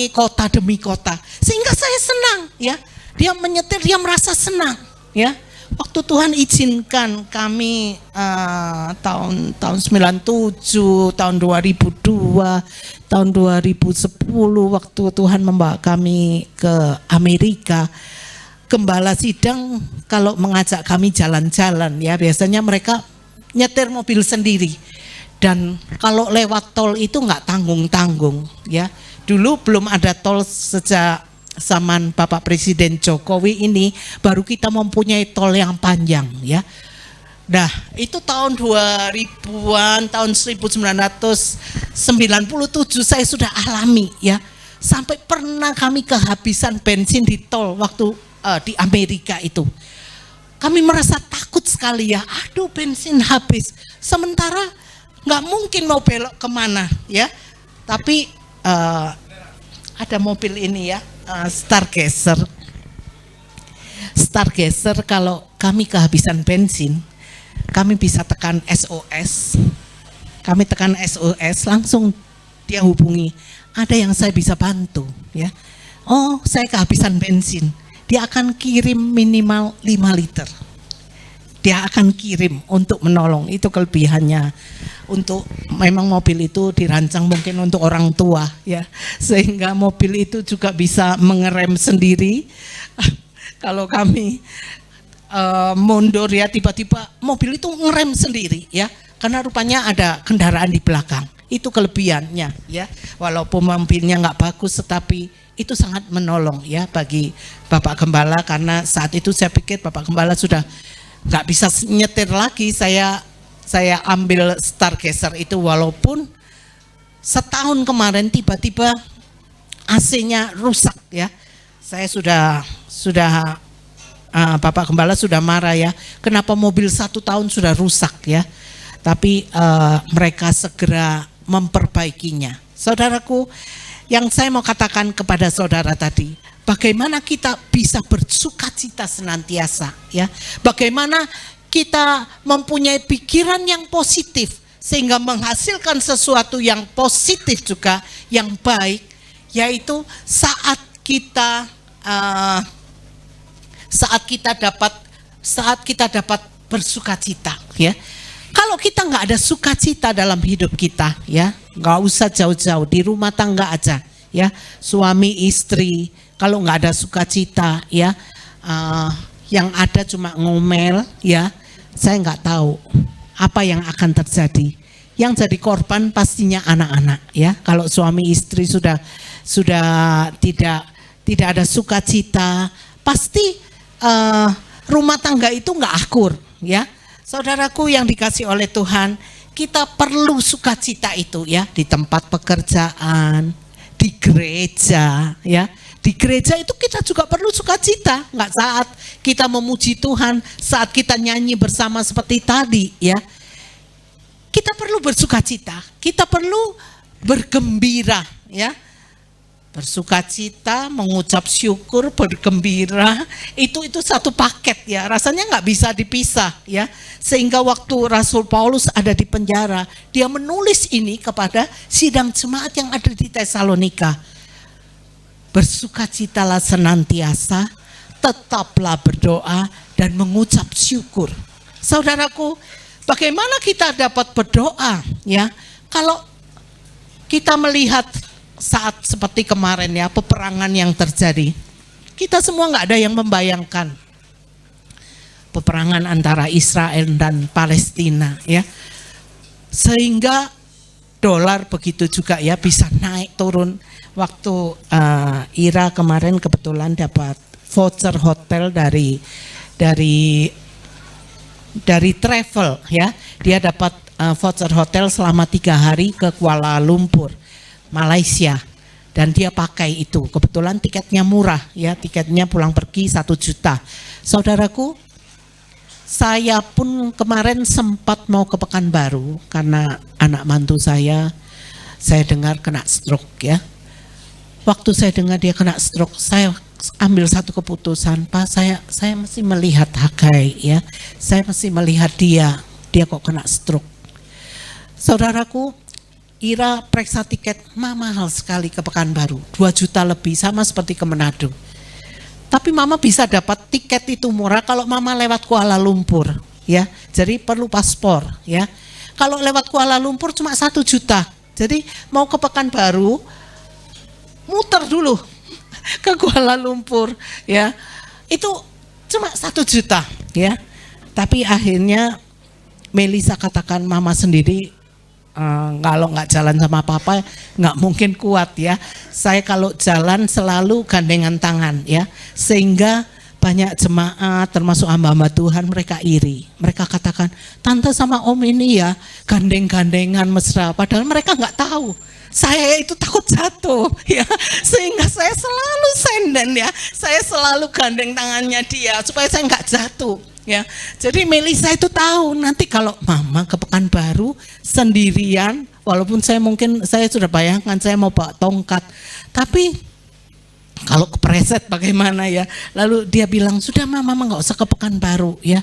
kota demi kota, sehingga saya senang ya. Dia menyetir, dia merasa senang ya. Waktu Tuhan izinkan kami tahun 97, tahun 2002, tahun 2010 waktu Tuhan membawa kami ke Amerika, gembala sidang kalau mengajak kami jalan-jalan ya, biasanya mereka nyetir mobil sendiri. Dan kalau lewat tol itu nggak tanggung-tanggung ya. Dulu belum ada tol, sejak zaman Bapak Presiden Jokowi ini baru kita mempunyai tol yang panjang ya. Nah itu tahun 2000-an, tahun 1997 saya sudah alami ya. Sampai pernah kami kehabisan bensin di tol waktu di Amerika itu. Kami merasa takut sekali ya, aduh bensin habis. Sementara nggak mungkin mau belok kemana ya, tapi ada mobil ini ya, Stargazer. Kalau kami kehabisan bensin, kami bisa tekan SOS. Kami tekan SOS, langsung dia hubungi, ada yang saya bisa bantu ya. Oh saya kehabisan bensin, dia akan kirim minimal 5 liter. Dia akan kirim untuk menolong, itu kelebihannya. Untuk memang mobil itu dirancang mungkin untuk orang tua ya, sehingga mobil itu juga bisa mengerem sendiri. Kalau kami mundur ya, tiba-tiba mobil itu ngerem sendiri ya, karena rupanya ada kendaraan di belakang. Itu kelebihannya ya, walaupun mobilnya nggak bagus, tetapi itu sangat menolong ya bagi Bapak Gembala, karena saat itu saya pikir Bapak Gembala sudah nggak bisa nyetir lagi. Saya ambil Stargazer itu, walaupun setahun kemarin tiba-tiba AC-nya rusak ya. Saya sudah Bapak Gembala sudah marah ya, kenapa mobil 1 tahun sudah rusak ya. Tapi mereka segera memperbaikinya. Saudaraku, yang saya mau katakan kepada saudara tadi, bagaimana kita bisa bersukacita senantiasa ya. Bagaimana kita mempunyai pikiran yang positif sehingga menghasilkan sesuatu yang positif juga, yang baik, yaitu saat kita dapat bersukacita ya. Kalau kita nggak ada sukacita dalam hidup kita ya, nggak usah jauh-jauh, di rumah tangga aja ya, suami istri. Kalau nggak ada sukacita ya, yang ada cuma ngomel ya, saya nggak tahu apa yang akan terjadi. Yang jadi korban pastinya anak-anak ya. Kalau suami istri sudah tidak ada sukacita, pasti rumah tangga itu nggak akur ya. Saudaraku yang dikasih oleh Tuhan, kita perlu sukacita itu ya, di tempat pekerjaan, di gereja ya. Di gereja itu kita juga perlu sukacita, nggak saat kita memuji Tuhan, saat kita nyanyi bersama seperti tadi ya. Kita perlu bersukacita, kita perlu bergembira ya. Bersukacita, mengucap syukur, bergembira, itu satu paket ya, rasanya nggak bisa dipisah ya. Sehingga waktu Rasul Paulus ada di penjara, dia menulis ini kepada sidang jemaat yang ada di Tesalonika. Bersukacitalah senantiasa, tetaplah berdoa dan mengucap syukur. Saudaraku, bagaimana kita dapat berdoa ya? Kalau kita melihat saat seperti kemarin ya, peperangan yang terjadi, kita semua nggak ada yang membayangkan peperangan antara Israel dan Palestina ya, sehingga dolar begitu juga ya bisa naik turun. Waktu Ira kemarin kebetulan dapat voucher hotel dari travel ya, dia dapat voucher hotel selama 3 hari ke Kuala Lumpur, Malaysia, dan dia pakai itu. Kebetulan tiketnya murah ya, tiketnya pulang pergi 1 juta. Saudaraku, saya pun kemarin sempat mau ke Pekanbaru karena anak mantu saya dengar kena stroke ya. Waktu saya dengar dia kena stroke, saya ambil satu keputusan, Pak, saya mesti melihat Hagai ya, saya mesti melihat dia kok kena stroke. Saudaraku, Ira periksa tiket, mahal sekali ke Pekanbaru, 2 juta lebih, sama seperti ke Manado. Tapi mama bisa dapat tiket itu murah kalau mama lewat Kuala Lumpur ya, jadi perlu paspor ya. Kalau lewat Kuala Lumpur cuma 1 juta, jadi mau ke Pekanbaru muter dulu ke Kuala Lumpur ya, itu cuma 1 juta ya. Tapi akhirnya Melisa katakan, mama sendiri kalau nggak jalan sama papa nggak mungkin kuat ya. Saya kalau jalan selalu gandengan tangan ya, sehingga banyak jemaat termasuk hamba-hamba Tuhan mereka iri. Mereka katakan, tante sama om ini ya gandeng-gandengan mesra, padahal mereka nggak tahu saya itu takut jatuh ya, sehingga saya selalu senden ya, saya selalu gandeng tangannya dia supaya saya nggak jatuh ya. Jadi Melisa itu tahu nanti kalau mama ke Pekanbaru sendirian, walaupun saya sudah bayangkan saya mau bawa tongkat, tapi kalau kepreset bagaimana ya. Lalu dia bilang, sudah mama nggak usah ke Pekanbaru ya.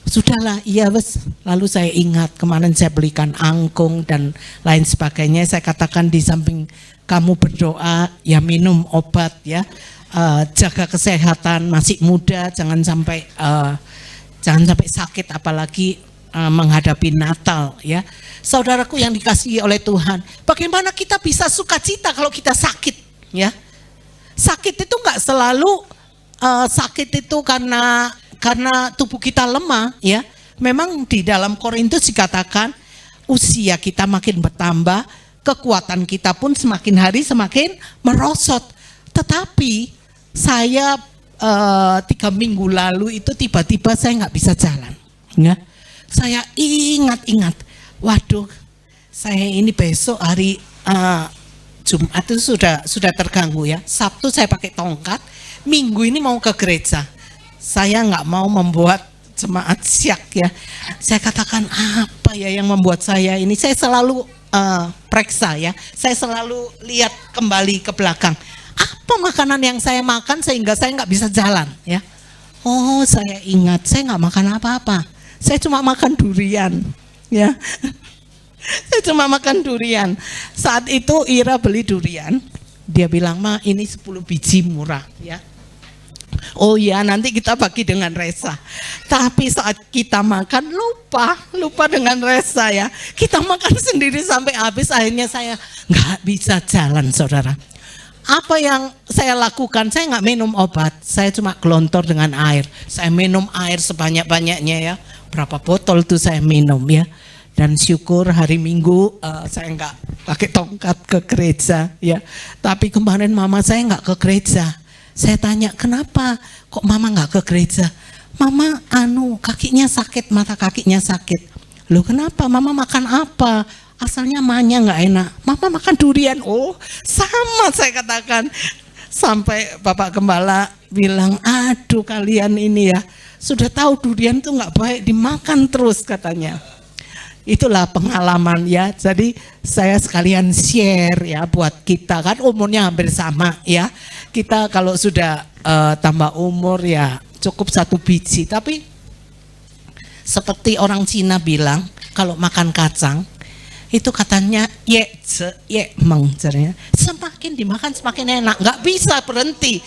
Sudahlah, iya wes. Lalu saya ingat kemarin saya belikan angkung dan lain sebagainya. Saya katakan di samping kamu berdoa, ya minum obat ya, jaga kesehatan, masih muda, jangan sampai sakit, apalagi menghadapi Natal ya. Saudaraku yang dikasihi oleh Tuhan, bagaimana kita bisa sukacita kalau kita sakit ya? Sakit itu nggak selalu sakit itu karena tubuh kita lemah ya. Memang di dalam Korintus dikatakan usia kita makin bertambah, kekuatan kita pun semakin hari semakin merosot. Tetapi saya 3 minggu lalu itu tiba-tiba saya nggak bisa jalan ya. Saya ingat, waduh, saya ini besok hari Jumat itu sudah terganggu ya. Sabtu saya pakai tongkat, Minggu ini mau ke gereja. Saya nggak mau membuat jemaat syak ya. Saya katakan, apa ya yang membuat saya ini? Saya selalu periksa ya. Saya selalu lihat kembali ke belakang. Apa makanan yang saya makan sehingga saya nggak bisa jalan ya? Oh, saya ingat, saya nggak makan apa-apa. Saya cuma makan durian ya. Saya cuma makan durian. Saat itu Ira beli durian, dia bilang, Ma ini 10 biji murah ya. Oh ya, nanti kita bagi dengan Resa. Tapi saat kita makan lupa dengan Resa ya. Kita makan sendiri sampai habis, akhirnya saya nggak bisa jalan, saudara. Apa yang saya lakukan? Saya nggak minum obat, saya cuma gelontor dengan air. Saya minum air sebanyak-banyaknya ya. Berapa botol tuh saya minum ya. Dan syukur hari Minggu saya nggak pakai tongkat ke gereja ya. Tapi kemarin mama saya nggak ke gereja. Saya tanya, kenapa kok mama nggak ke gereja? Mama kakinya sakit, mata kakinya sakit. Loh kenapa? Mama makan apa? Asalnya mahnya nggak enak. Mama makan durian. Oh sama, saya katakan. Sampai Bapak Gembala bilang, aduh kalian ini ya, sudah tahu durian tuh nggak baik dimakan terus katanya. Itulah pengalaman ya. Jadi saya sekalian share ya buat kita, kan umurnya hampir sama ya. Kita kalau sudah tambah umur ya cukup 1 biji. Tapi seperti orang Cina bilang, kalau makan kacang itu katanya meng, semakin dimakan semakin enak, nggak bisa berhenti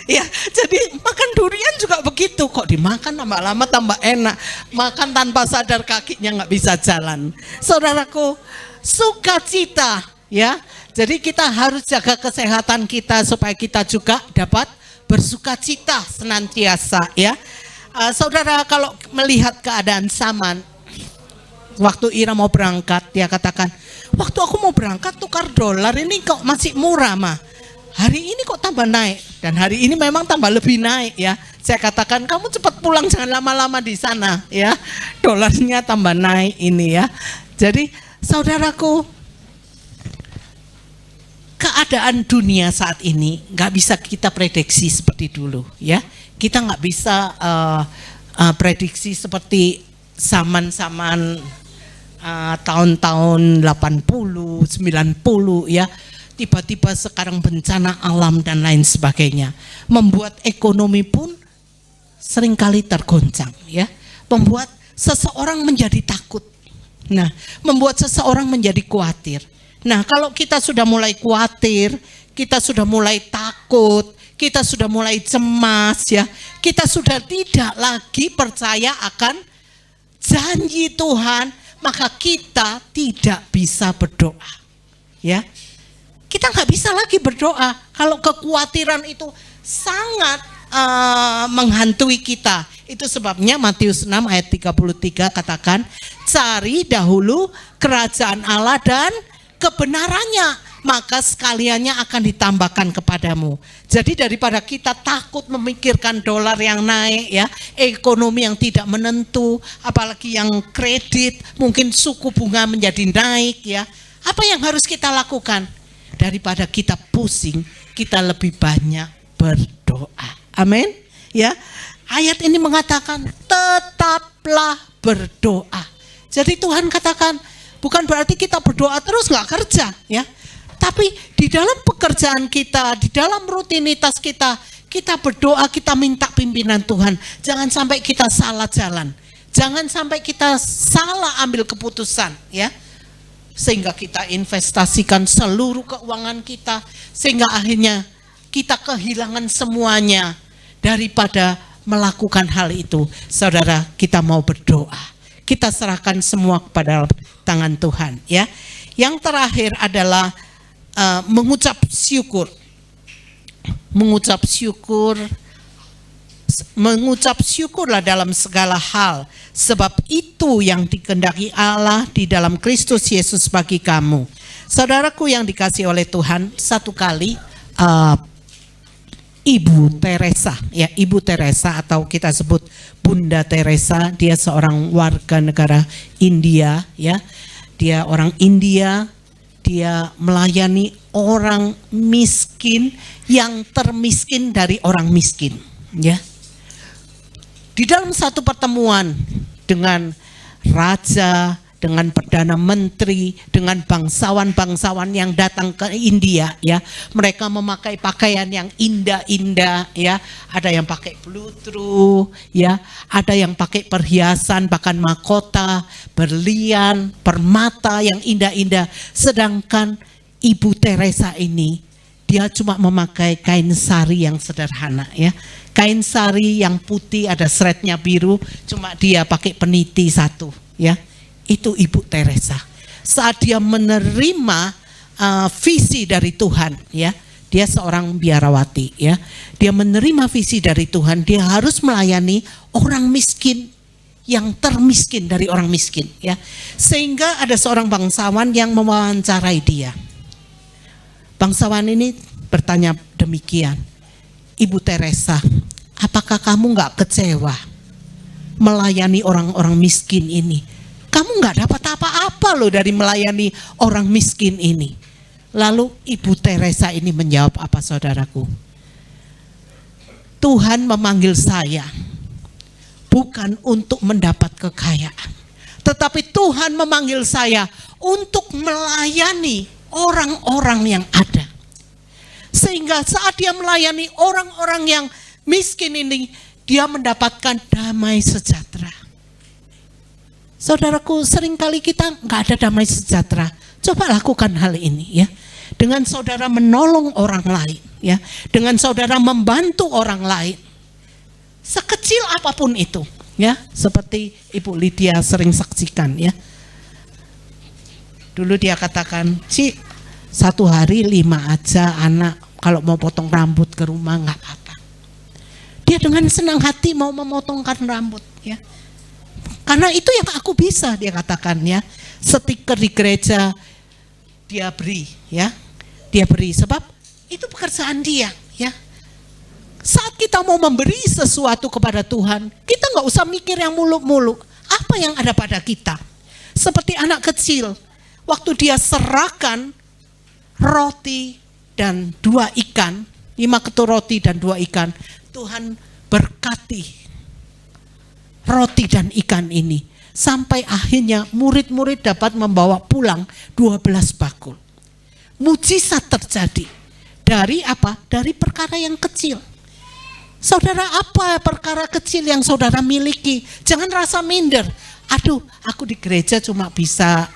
ya. Jadi makan durian juga begitu, kok dimakan lama-lama tambah enak, makan tanpa sadar kakinya nggak bisa jalan. Saudaraku, sukacita ya. Jadi kita harus jaga kesehatan kita supaya kita juga dapat bersukacita senantiasa ya. Saudara, kalau melihat keadaan zaman, waktu Ira mau berangkat, dia katakan, waktu aku mau berangkat tukar dolar ini kok masih murah mah. Hari ini kok tambah naik, dan hari ini memang tambah lebih naik ya. Saya katakan, kamu cepat pulang, jangan lama-lama di sana ya. Dolarnya tambah naik ini ya. Jadi saudaraku, keadaan dunia saat ini nggak bisa kita prediksi seperti dulu ya. Kita nggak bisa prediksi seperti zaman-zaman tahun-tahun 80, 90 ya. Tiba-tiba sekarang bencana alam dan lain sebagainya. Membuat ekonomi pun seringkali tergoncang ya. Membuat seseorang menjadi takut. Nah, membuat seseorang menjadi khawatir. Nah, kalau kita sudah mulai khawatir, kita sudah mulai takut, kita sudah mulai cemas ya. Kita sudah tidak lagi percaya akan janji Tuhan, maka kita tidak bisa berdoa ya. Kita nggak bisa lagi berdoa kalau kekhawatiran itu sangat menghantui kita. Itu sebabnya Matius 6 ayat 33 katakan, cari dahulu kerajaan Allah dan kebenarannya, maka sekaliannya akan ditambahkan kepadamu. Jadi daripada kita takut memikirkan dolar yang naik ya, ekonomi yang tidak menentu, apalagi yang kredit, mungkin suku bunga menjadi naik ya. Apa yang harus kita lakukan? Daripada kita pusing, kita lebih banyak berdoa. Amin. Ya. Ayat ini mengatakan tetaplah berdoa. Jadi Tuhan katakan, bukan berarti kita berdoa terus nggak kerja ya. Tapi di dalam pekerjaan kita, di dalam rutinitas kita, kita berdoa, kita minta pimpinan Tuhan. Jangan sampai kita salah jalan. Jangan sampai kita salah ambil keputusan ya. Sehingga kita investasikan seluruh keuangan kita, sehingga akhirnya kita kehilangan semuanya. Daripada melakukan hal itu, saudara, kita mau berdoa. Kita serahkan semua kepada tangan Tuhan ya. Yang terakhir adalah mengucap syukur. Mengucap syukurlah dalam segala hal, sebab itu yang dikehendaki Allah di dalam Kristus Yesus bagi kamu. Saudaraku yang dikasihi oleh Tuhan, satu kali Ibu Teresa ya, Ibu Teresa atau kita sebut Bunda Teresa, dia seorang warga negara India ya. Dia orang India, dia melayani orang miskin yang termiskin dari orang miskin ya. Di dalam satu pertemuan dengan raja, dengan perdana menteri, dengan bangsawan-bangsawan yang datang ke India ya, mereka memakai pakaian yang indah-indah ya, ada yang pakai bludru ya, ada yang pakai perhiasan bahkan mahkota, berlian, permata yang indah-indah. Sedangkan Ibu Teresa ini, dia cuma memakai kain sari yang sederhana ya. Kain sari yang putih ada seretnya biru, cuma dia pakai peniti satu ya. Itu Ibu Teresa. Saat dia menerima visi dari Tuhan ya. Dia seorang biarawati ya. Dia menerima visi dari Tuhan, dia harus melayani orang miskin yang termiskin dari orang miskin ya. Sehingga ada seorang bangsawan yang mewawancarai dia. Bangsawan ini bertanya demikian, Ibu Teresa, apakah kamu nggak kecewa melayani orang-orang miskin ini? Kamu nggak dapat apa-apa loh dari melayani orang miskin ini. Lalu Ibu Teresa ini menjawab apa saudaraku? Tuhan memanggil saya bukan untuk mendapat kekayaan, tetapi Tuhan memanggil saya untuk melayani orang-orang yang ada. Sehingga saat dia melayani orang-orang yang miskin ini, dia mendapatkan damai sejahtera. Saudaraku, seringkali kita nggak ada damai sejahtera. Coba lakukan hal ini ya. Dengan saudara menolong orang lain ya. Dengan saudara membantu orang lain. Sekecil apapun itu ya. Seperti Ibu Lydia sering saksikan ya. Dulu dia katakan, sih 1 hari 5 aja anak kalau mau potong rambut ke rumah nggak apa-apa. Dia dengan senang hati mau memotongkan rambut ya. Karena itu yang aku bisa, dia katakan ya. Stiker di gereja dia beri ya. Dia beri sebab itu pekerjaan dia ya. Saat kita mau memberi sesuatu kepada Tuhan, kita nggak usah mikir yang muluk-muluk. Apa yang ada pada kita? Seperti anak kecil, waktu dia serahkan roti dan 2 ikan, 5 ketur roti dan 2 ikan, Tuhan berkati roti dan ikan ini. Sampai akhirnya murid-murid dapat membawa pulang 12 bakul. Mujizat terjadi. Dari apa? Dari perkara yang kecil. Saudara, apa perkara kecil yang saudara miliki? Jangan rasa minder. Aduh, aku di gereja cuma bisa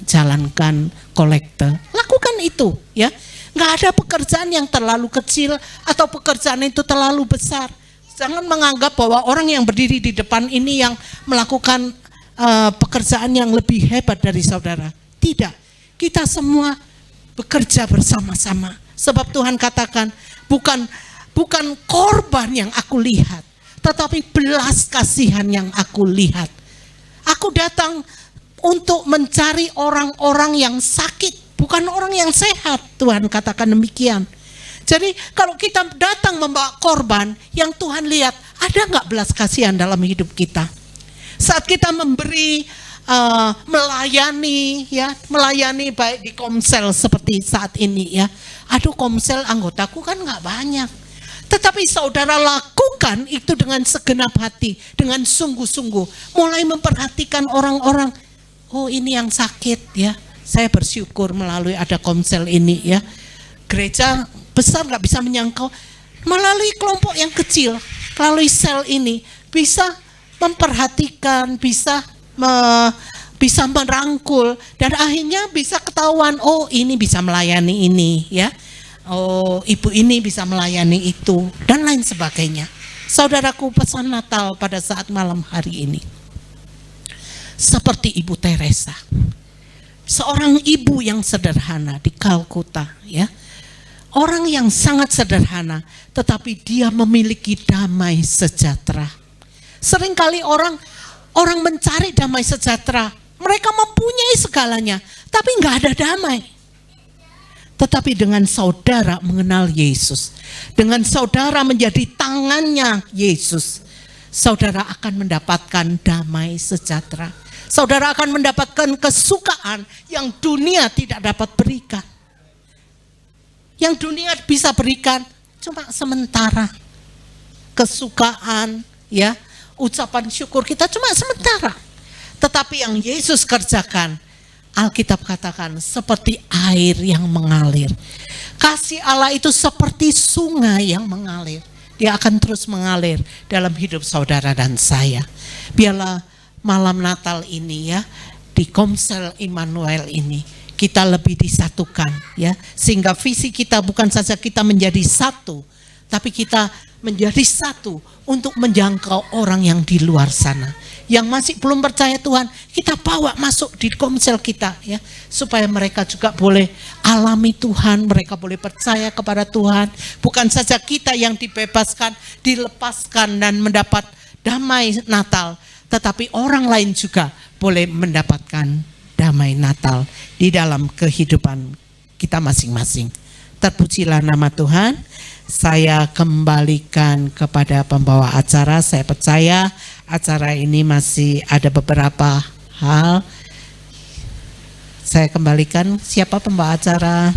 jalankan kolekte. Lakukan itu ya. Nggak ada pekerjaan yang terlalu kecil atau pekerjaan itu terlalu besar. Jangan menganggap bahwa orang yang berdiri di depan ini yang melakukan pekerjaan yang lebih hebat dari saudara. Tidak, kita semua bekerja bersama-sama. Sebab Tuhan katakan, bukan korban yang aku lihat, tetapi belas kasihan yang aku lihat. Aku datang untuk mencari orang-orang yang sakit, bukan orang yang sehat. Tuhan katakan demikian. Jadi kalau kita datang membawa korban, yang Tuhan lihat, ada nggak belas kasihan dalam hidup kita? Saat kita memberi, melayani ya, melayani baik di Komsel seperti saat ini ya. Aduh, Komsel anggotaku kan nggak banyak. Tetapi saudara lakukan itu dengan segenap hati, dengan sungguh-sungguh. Mulai memperhatikan orang-orang, oh ini yang sakit ya. Saya bersyukur melalui ada Komsel ini ya. Gereja besar nggak bisa menyangkau, melalui kelompok yang kecil, melalui sel ini bisa memperhatikan, bisa merangkul, dan akhirnya bisa ketahuan, oh ini bisa melayani ini ya, oh ibu ini bisa melayani itu, dan lain sebagainya. Saudaraku, pesan Natal pada saat malam hari ini seperti Ibu Teresa, seorang ibu yang sederhana di Kalkuta ya. Orang yang sangat sederhana, tetapi dia memiliki damai sejahtera. Seringkali orang mencari damai sejahtera. Mereka mempunyai segalanya, tapi nggak ada damai. Tetapi dengan saudara mengenal Yesus, dengan saudara menjadi tangannya Yesus, saudara akan mendapatkan damai sejahtera. Saudara akan mendapatkan kesukaan yang dunia tidak dapat berikan. Yang dunia bisa berikan cuma sementara. Kesukaan ya, ucapan syukur kita cuma sementara. Tetapi yang Yesus kerjakan, Alkitab katakan seperti air yang mengalir. Kasih Allah itu seperti sungai yang mengalir. Dia akan terus mengalir dalam hidup saudara dan saya. Biarlah malam Natal ini ya, di Komsel Immanuel ini, kita lebih disatukan ya, sehingga visi kita bukan saja kita menjadi satu, tapi kita menjadi satu untuk menjangkau orang yang di luar sana yang masih belum percaya Tuhan. Kita bawa masuk di komsel kita ya, supaya mereka juga boleh alami Tuhan, mereka boleh percaya kepada Tuhan. Bukan saja kita yang dibebaskan, dilepaskan dan mendapat damai Natal, tetapi orang lain juga boleh mendapatkan damai Natal di dalam kehidupan kita masing-masing. Terpujilah nama Tuhan. Saya kembalikan kepada pembawa acara. Saya percaya acara ini masih ada beberapa hal. Saya kembalikan, siapa pembawa acara?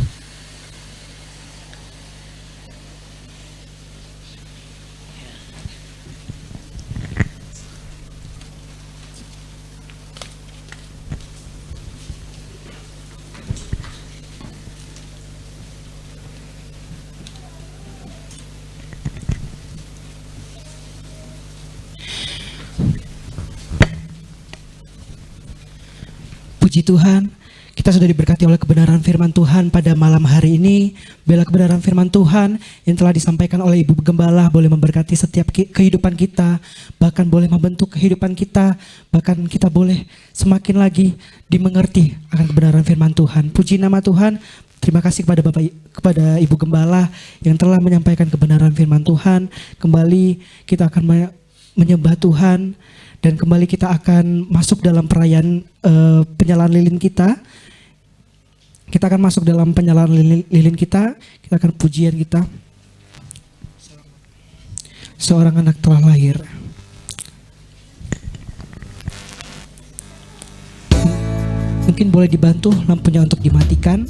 Puji Tuhan, kita sudah diberkati oleh kebenaran firman Tuhan pada malam hari ini. Bila kebenaran firman Tuhan yang telah disampaikan oleh Ibu Gembala boleh memberkati setiap kehidupan kita, bahkan boleh membentuk kehidupan kita, bahkan kita boleh semakin lagi dimengerti akan kebenaran firman Tuhan. Puji nama Tuhan. Terima kasih kepada Ibu Gembala yang telah menyampaikan kebenaran firman Tuhan. Kembali kita akan menyembah Tuhan. Dan kembali kita akan masuk dalam perayaan penyalaan lilin kita. Kita akan masuk dalam penyalaan lilin kita. Kita akan pujian kita. Seorang anak telah lahir. Mungkin boleh dibantu lampunya untuk dimatikan.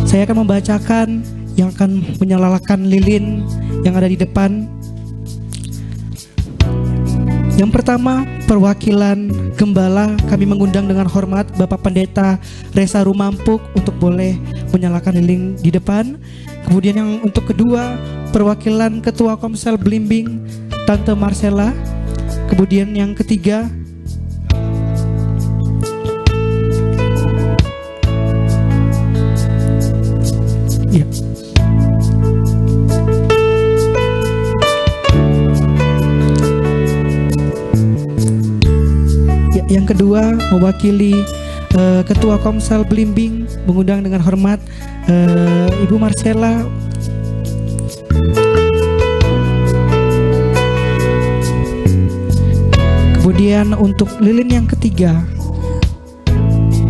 Saya akan membacakan yang akan menyalakan lilin yang ada di depan. Yang pertama, perwakilan Gembala, kami mengundang dengan hormat Bapak Pendeta Resa Rumampuk untuk boleh menyalakan lilin di depan. Kemudian yang untuk kedua, perwakilan Ketua Komsel Blimbing Tante Marcella. Kemudian yang ketiga, ya. Yang kedua, mewakili Ketua Komsel Blimbing, mengundang dengan hormat Ibu Marcella. Kemudian untuk lilin yang ketiga,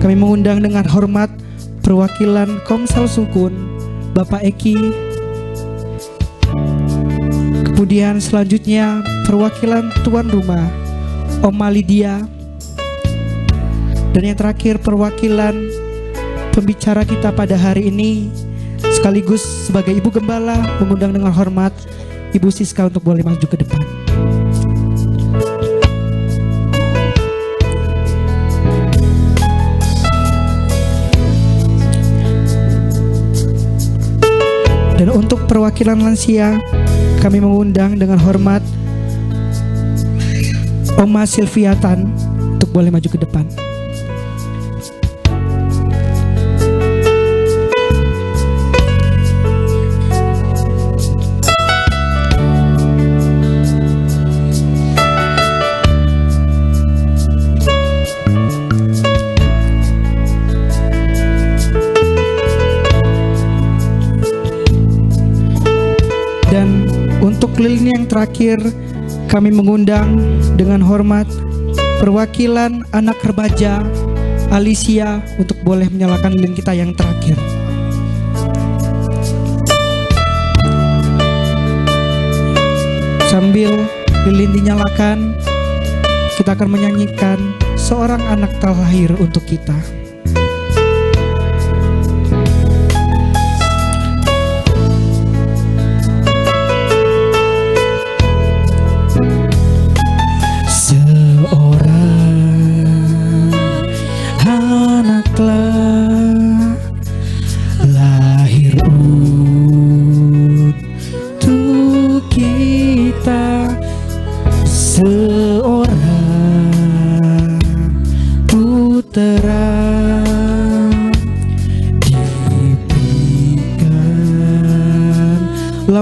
kami mengundang dengan hormat perwakilan Komsel Sukun, Bapak Eki. Kemudian selanjutnya perwakilan tuan rumah, Oma Lydia. Dan yang terakhir, perwakilan pembicara kita pada hari ini sekaligus sebagai Ibu Gembala, mengundang dengan hormat Ibu Siska untuk boleh maju ke depan. Dan untuk perwakilan lansia, kami mengundang dengan hormat Oma Silviatan untuk boleh maju ke depan. Dan untuk lilin yang terakhir, kami mengundang dengan hormat perwakilan anak remaja Alicia untuk boleh menyalakan lilin kita yang terakhir. Sambil lilin dinyalakan, kita akan menyanyikan Seorang Anak Telah Lahir untuk kita.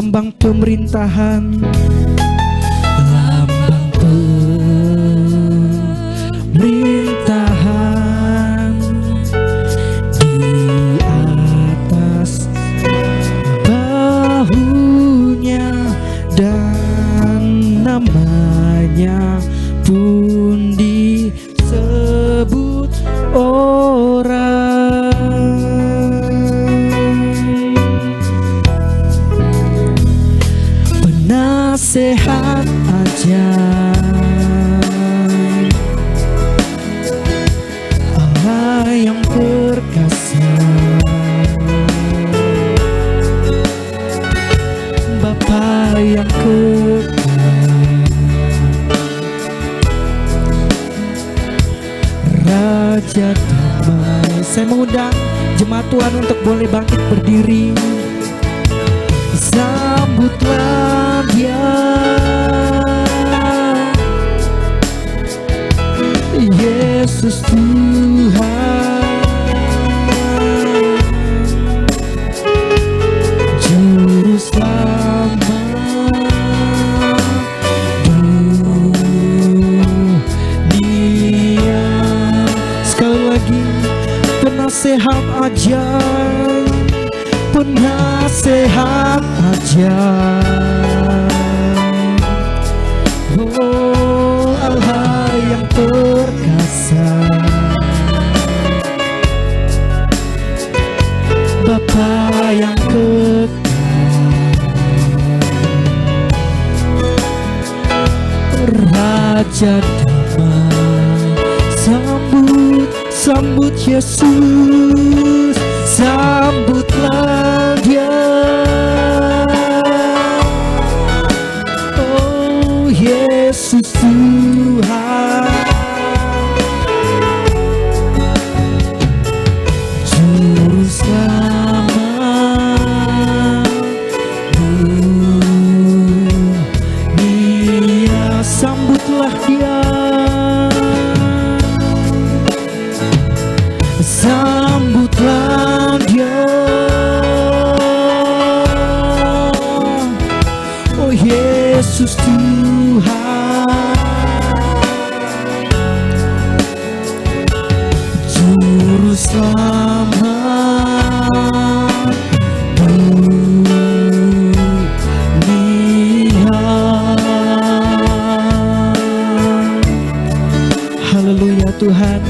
lambang pemerintahan, lambang pemerintahan di atas bahunya, dan namanya pun disebut orang. Penasehat ajaib, Allah yang perkasa, Bapa yang kekal, Raja damai. Saya mengundang jemaat Tuhan untuk boleh bangkit berdiri. Sambutlah Dia, Yesus Tuhan, Juru Selamat dunia. Sekali lagi, penasehat ajaib, penasehat ajaib, oh Allah yang perkasa, Bapa yang kekal, Raja damai. Sambut, sambut Yesus, sambutlah Dia, oh Yesus Tuhan, Juru Selamat dunia. Sambutlah Dia, sambutlah Dia, oh Yesus Tuhan, Juru Selamat dunia. Haleluya Tuhan,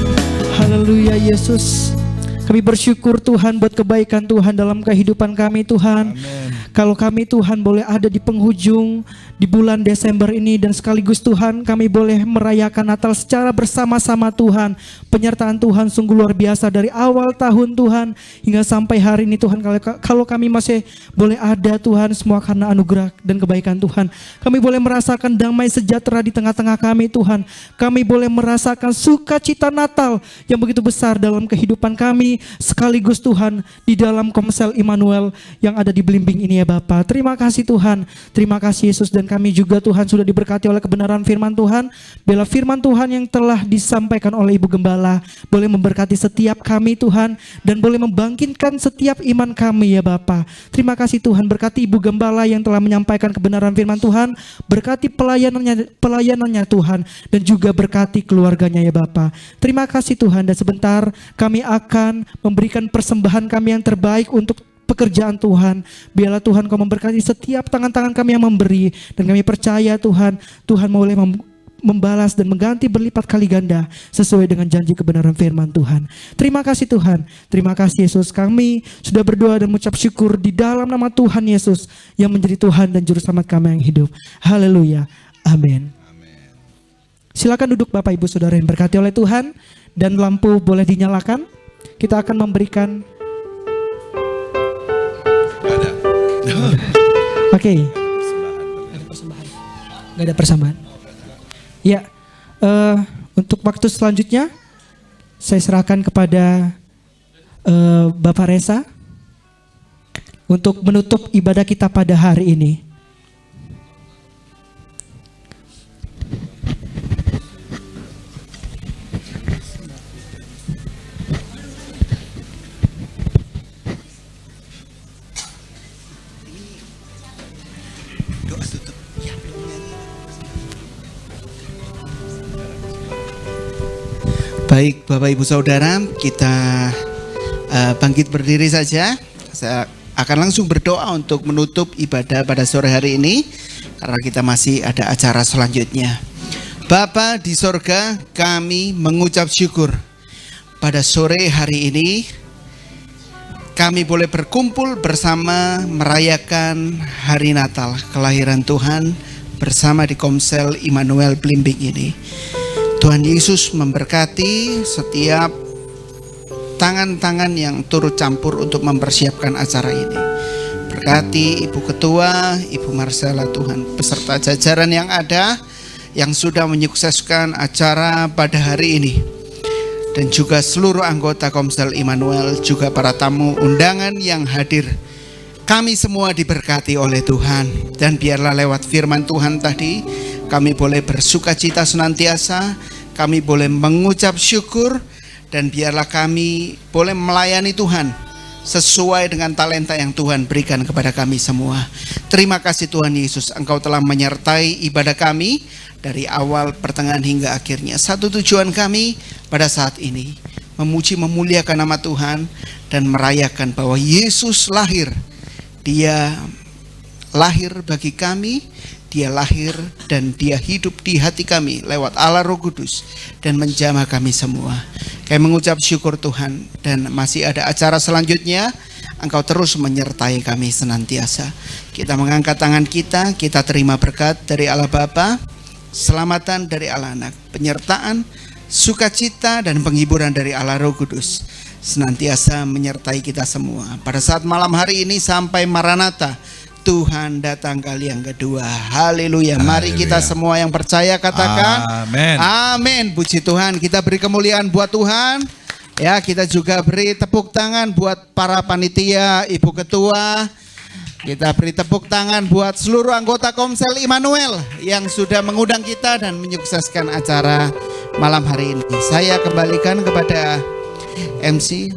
haleluya Yesus. Kami bersyukur Tuhan buat kebaikan Tuhan dalam kehidupan kami Tuhan. Amen. Kalau kami Tuhan boleh ada di penghujung di bulan Desember ini, dan sekaligus Tuhan kami boleh merayakan Natal secara bersama-sama Tuhan. Penyertaan Tuhan sungguh luar biasa dari awal tahun Tuhan hingga sampai hari ini Tuhan. Kalau kami masih boleh ada Tuhan, semua karena anugerah dan kebaikan Tuhan. Kami boleh merasakan damai sejahtera di tengah-tengah kami Tuhan. Kami boleh merasakan sukacita Natal yang begitu besar dalam kehidupan kami, sekaligus Tuhan di dalam Komsel Immanuel yang ada di Belimbing ini ya Bapa. Terima kasih Tuhan, terima kasih Yesus. Dan kami juga Tuhan sudah diberkati oleh kebenaran firman Tuhan. Bila firman Tuhan yang telah disampaikan oleh Ibu Gembala boleh memberkati setiap kami Tuhan, dan boleh membangkitkan setiap iman kami ya Bapa. Terima kasih Tuhan, berkati Ibu Gembala yang telah menyampaikan kebenaran firman Tuhan, berkati pelayanannya Tuhan, dan juga berkati keluarganya ya Bapa. Terima kasih Tuhan, dan sebentar kami akan memberikan persembahan kami yang terbaik untuk pekerjaan Tuhan. Biarlah Tuhan Kau memberkati setiap tangan-tangan kami yang memberi, dan kami percaya Tuhan, Tuhan boleh membalas dan mengganti berlipat kali ganda sesuai dengan janji kebenaran firman Tuhan. Terima kasih Tuhan, terima kasih Yesus. Kami sudah berdoa dan mengucap syukur di dalam nama Tuhan Yesus yang menjadi Tuhan dan Juru Selamat kami yang hidup. Haleluya, amin. Silakan duduk Bapak Ibu Saudara yang berkati oleh Tuhan, dan lampu boleh dinyalakan. Kita akan memberikan Oke. Gak ada persembahan. Ya, untuk waktu selanjutnya saya serahkan kepada Bapak Reza untuk menutup ibadah kita pada hari ini. Baik Bapak Ibu Saudara, kita bangkit berdiri saja. Saya akan langsung berdoa untuk menutup ibadah pada sore hari ini, karena kita masih ada acara selanjutnya. Bapa di sorga, kami mengucap syukur pada sore hari ini kami boleh berkumpul bersama merayakan hari Natal, kelahiran Tuhan bersama di Komsel Immanuel Blimbing ini. Tuhan Yesus memberkati setiap tangan-tangan yang turut campur untuk mempersiapkan acara ini. Berkati Ibu Ketua, Ibu Marcella Tuhan, beserta jajaran yang ada yang sudah menyukseskan acara pada hari ini. Dan juga seluruh anggota Komsel Immanuel, juga para tamu undangan yang hadir. Kami semua diberkati oleh Tuhan. Dan biarlah lewat firman Tuhan tadi, kami boleh bersukacita senantiasa, kami boleh mengucap syukur, dan biarlah kami boleh melayani Tuhan sesuai dengan talenta yang Tuhan berikan kepada kami semua. Terima kasih Tuhan Yesus, Engkau telah menyertai ibadah kami dari awal, pertengahan hingga akhirnya. Satu tujuan kami pada saat ini, memuji memuliakan nama Tuhan dan merayakan bahwa Yesus lahir. Dia lahir bagi kami, Dia lahir dan Dia hidup di hati kami lewat Allah Roh Kudus dan menjamah kami semua. Kami mengucap syukur Tuhan, dan masih ada acara selanjutnya. Engkau terus menyertai kami senantiasa. Kita mengangkat tangan kita terima berkat dari Allah Bapa, selamatan dari Allah Anak, penyertaan, sukacita dan penghiburan dari Allah Roh Kudus senantiasa menyertai kita semua pada saat malam hari ini sampai Maranatha, Tuhan datang kali yang kedua. Haleluya. Mari kita semua yang percaya katakan amin. Amin. Puji Tuhan. Kita beri kemuliaan buat Tuhan. Ya, kita juga beri tepuk tangan buat para panitia, Ibu Ketua. Kita beri tepuk tangan buat seluruh anggota Komsel Immanuel yang sudah mengundang kita dan menyukseskan acara malam hari ini. Saya kembalikan kepada MC.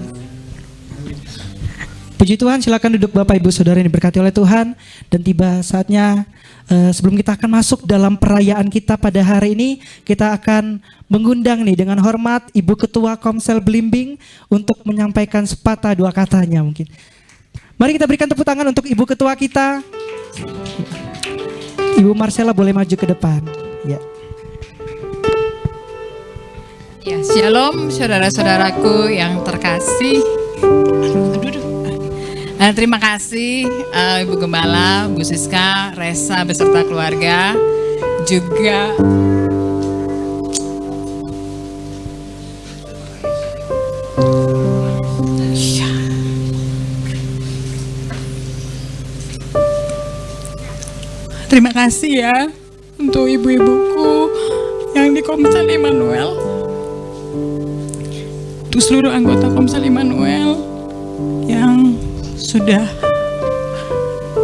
Puji Tuhan, silakan duduk Bapak Ibu Saudara yang diberkati oleh Tuhan. Dan tiba saatnya sebelum kita akan masuk dalam perayaan kita pada hari ini, kita akan mengundang nih dengan hormat Ibu Ketua Komsel Blimbing untuk menyampaikan sepatah dua katanya mungkin. Mari kita berikan tepuk tangan untuk Ibu Ketua kita. Ibu Marcella boleh maju ke depan. Ya. Ya, shalom saudara-saudaraku yang terkasih. Terima kasih Ibu Gembala, Bu Siska, Resa beserta keluarga, juga terima kasih ya untuk ibu-ibuku yang di Komsel Immanuel, untuk seluruh anggota Komsel Immanuel yang sudah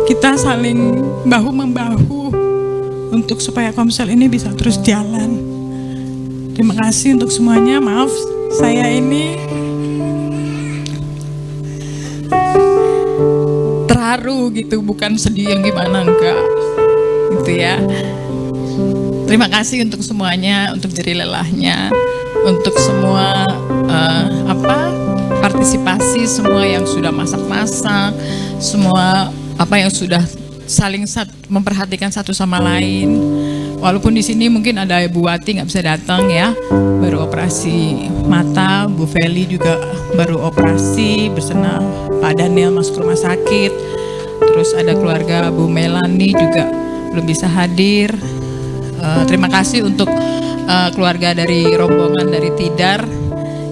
kita saling bahu-membahu untuk supaya Komsel ini bisa terus jalan. Terima kasih untuk semuanya. Maaf saya ini terharu gitu, bukan sedih yang gimana, enggak gitu ya. Terima kasih untuk semuanya, untuk jerih lelahnya, untuk semua partisipasi, semua yang sudah masak-masak, semua yang sudah saling memperhatikan satu sama lain. Walaupun di sini mungkin ada Ibu Wati nggak bisa datang ya, baru operasi mata. Bu Feli juga baru operasi bersama Pak Daniel masuk rumah sakit. Terus ada keluarga Bu Melani juga belum bisa hadir. Terima kasih untuk keluarga dari rombongan dari Tidar,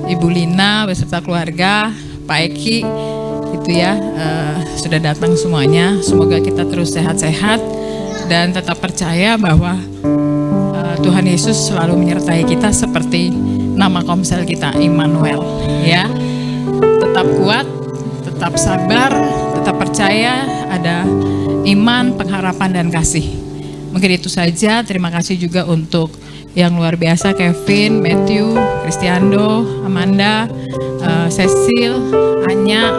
Ibu Lina beserta keluarga, Pak Eki, itu ya, sudah datang semuanya. Semoga kita terus sehat-sehat dan tetap percaya bahwa Tuhan Yesus selalu menyertai kita seperti nama Komsel kita, Immanuel. Ya, tetap kuat, tetap sabar, tetap percaya, ada iman, pengharapan dan kasih. Mungkin itu saja. Terima kasih juga untuk yang luar biasa, Kevin, Matthew, Cristiano, Amanda, Cecil, Anya,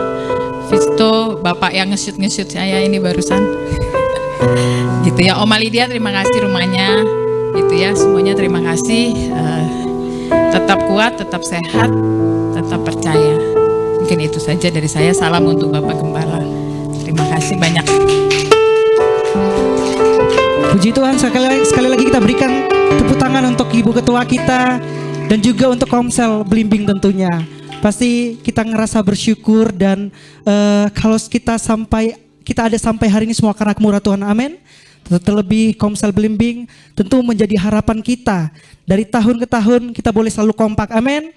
Visto, Bapak yang nge-shoot saya ini barusan. Gitu ya. Oma Lydia terima kasih rumahnya. Gitu ya, semuanya terima kasih. tetap kuat, tetap sehat, tetap percaya. Mungkin itu saja dari saya. Salam untuk Bapak Gembala. Terima kasih banyak. Puji Tuhan, sekali lagi kita berikan tepuk tangan untuk Ibu Ketua kita dan juga untuk Komsel Belimbing tentunya. Pasti kita ngerasa bersyukur dan kalau kita ada sampai hari ini semua karena kemurahan Tuhan, amin. Terlebih Komsel Belimbing tentu menjadi harapan kita. Dari tahun ke tahun kita boleh selalu kompak, amin.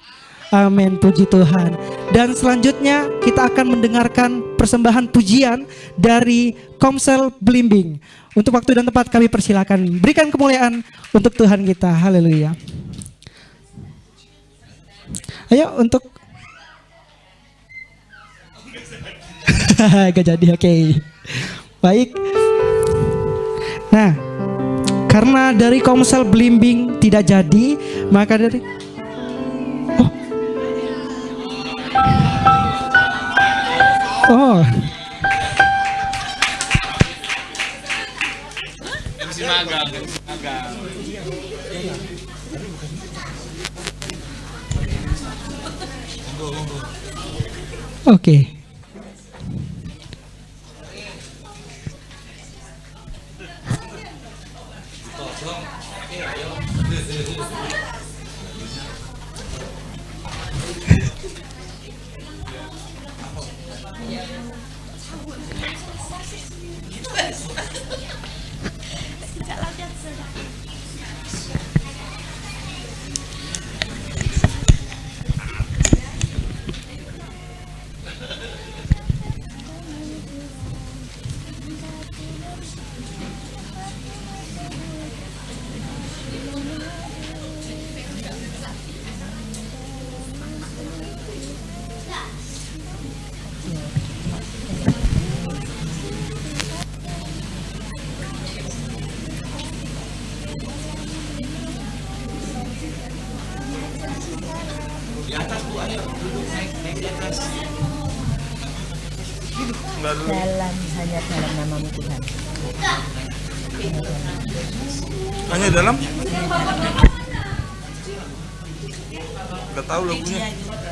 Amin, puji Tuhan. Dan selanjutnya kita akan mendengarkan persembahan pujian dari Komsel Belimbing. Untuk waktu dan tempat kami persilakan. Berikan kemuliaan untuk Tuhan kita. Haleluya. Ayo untuk gak jadi, oke. Baik. Nah, karena dari Komsel Belimbing tidak jadi, maka dari Oh. Oke. Hanya dalam namamu Tuhan. Hanya dalam? Gak tahu lagunya. Saja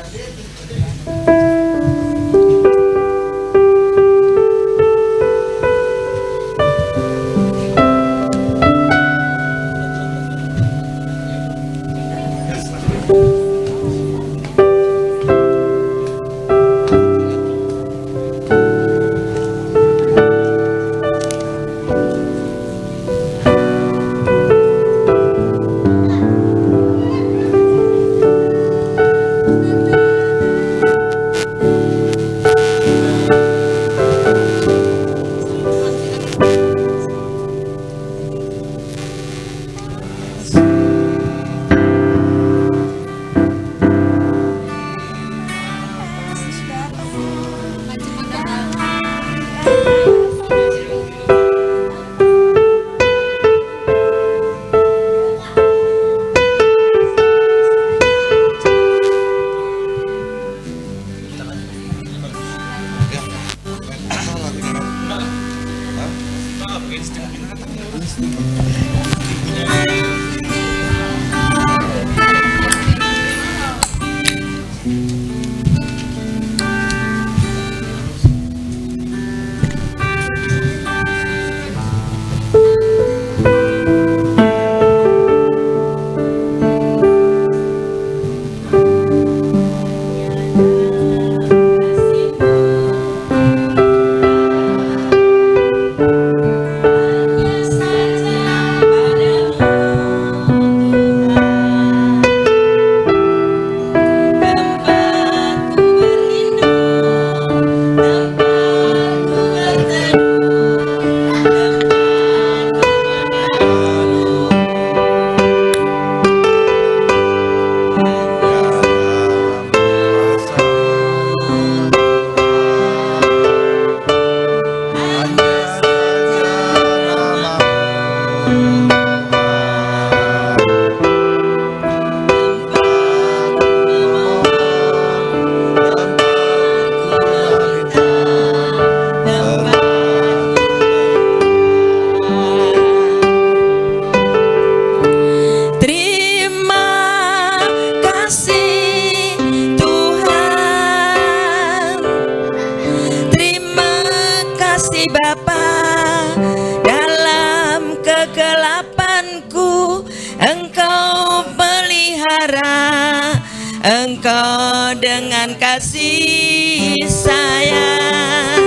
dengan kasih sayang.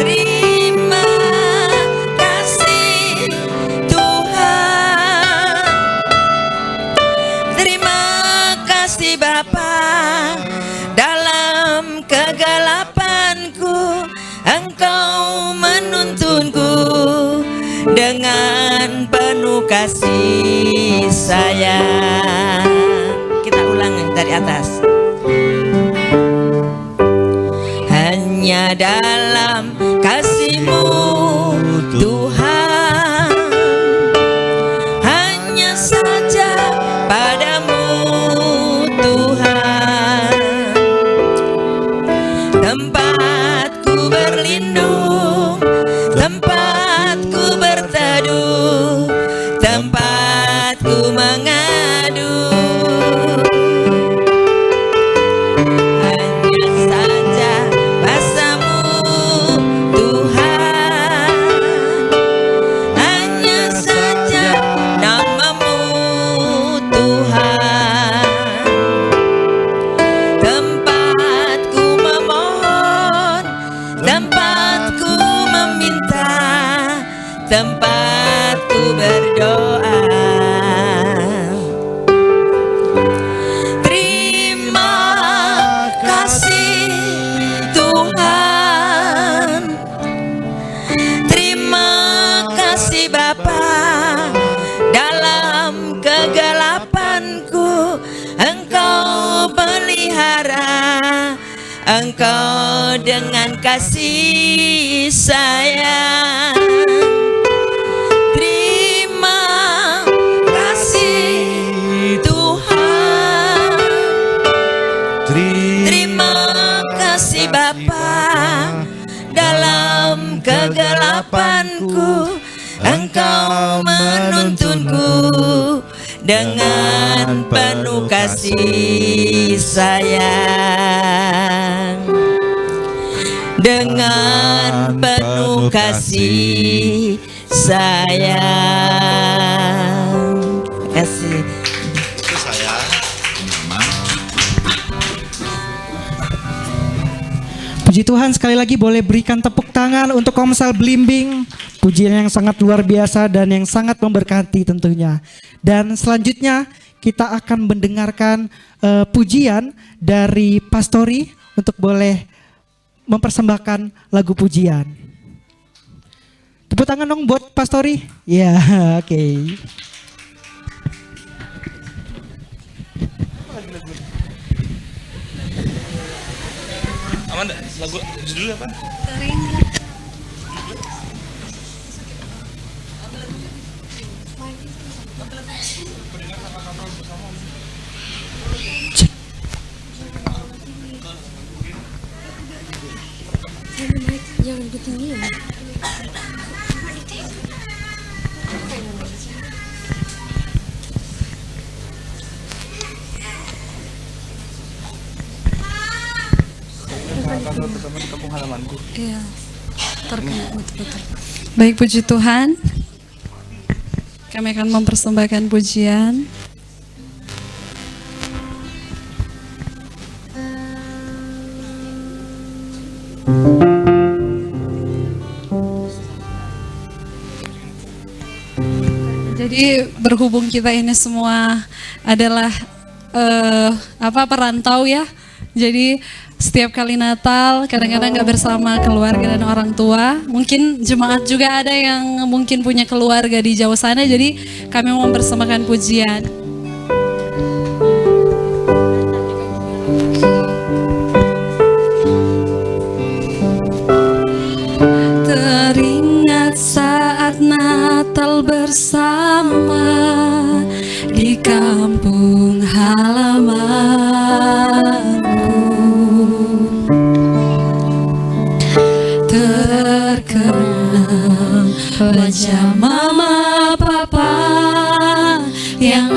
Terima kasih Tuhan, terima kasih Bapa. Dalam kegelapanku Engkau menuntunku dengan penuh kasih sayang. Kita ulang dari atas. Hanya dalam kasih-Mu Tuhan, hanya saja padamu Tuhan, tempatku berlindung, tempatku berteduh, tempatku mengadu. Hanya saja bahasamu Tuhan, hanya saja namamu Tuhan, tempatku memohon, tempatku meminta, tempatku berdoa. Terima kasih Tuhan, terima kasih Bapa. Dalam kegelapanku Engkau pelihara, Engkau dengan kasih sayang. Terima kasih Tuhan, terima kasih Bapa. Dalam kegelapanku Engkau menuntunku dengan penuh kasih sayang, dengan penuh kasih sayang. Terima kasih. Itu saya. Puji Tuhan, sekali lagi boleh berikan tepuk tangan untuk Komsel Blimbing. Pujian yang sangat luar biasa dan yang sangat memberkati tentunya. Dan selanjutnya kita akan mendengarkan pujian dari Pastori untuk boleh mempersembahkan lagu pujian. Tepuk tangan dong buat Pastori. Ya, oke. Amanda, lagu judulnya apa? Jangan ketinggian. Kampung halamanku. Iya, terkena betul-betul. Baik, puji Tuhan. Kami akan mempersembahkan pujian. Jadi berhubung kita ini semua adalah perantau ya. Jadi setiap kali Natal kadang-kadang nggak bersama keluarga dan orang tua. Mungkin jemaat juga ada yang mungkin punya keluarga di jauh sana. Jadi kami mau mempersembahkan pujian. Teringat saat Natal bersama di kampung halamanku, terkenang wajah mama papa yang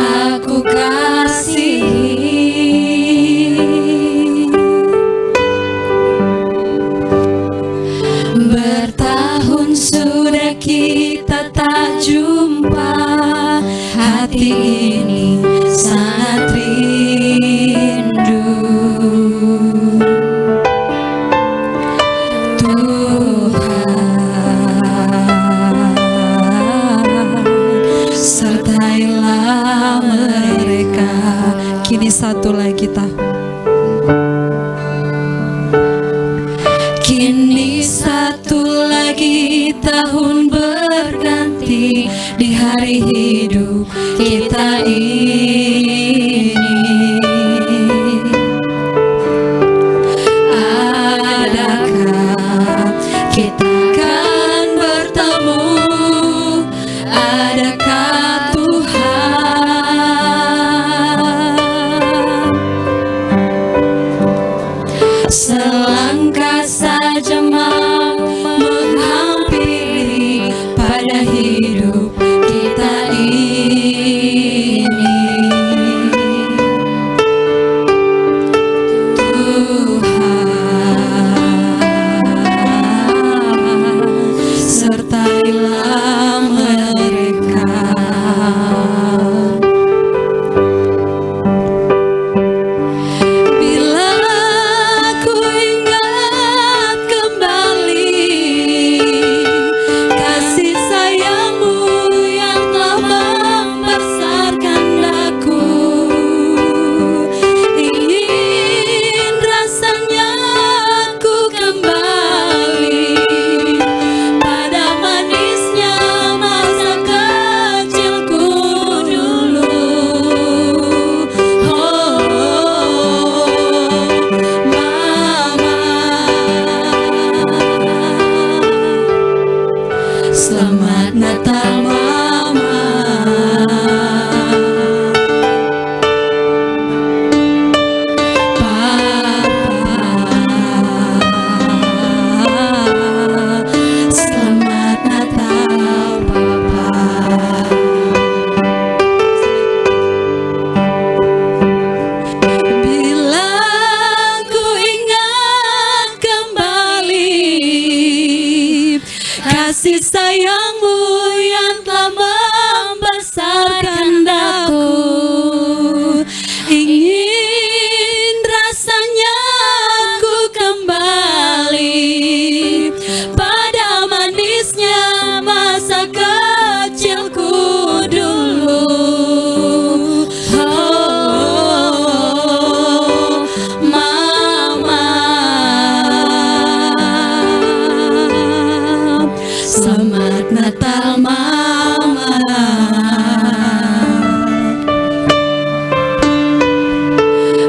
hidup kita ini. Adakah kita akan bertemu? Adakah Tuhan selangkah saja mau menghampiri pada hidup kita ini? Tuhan, sertailah mereka. Bila ku ingat kembali kasih sayangmu yang telah membesarkan aku, ingin rasanya ku kembali pada manisnya masa kecilku dulu. Oh, Mama, selamat Natal Mama. Papa, selamat Natal Papa. Bila ku ingat kembali kasih sayangmu yang telah membesarkan aku, ingin rasanya ku kembali pada manisnya masa kecilku dulu. Oh, Mama, selamat Natal Mama.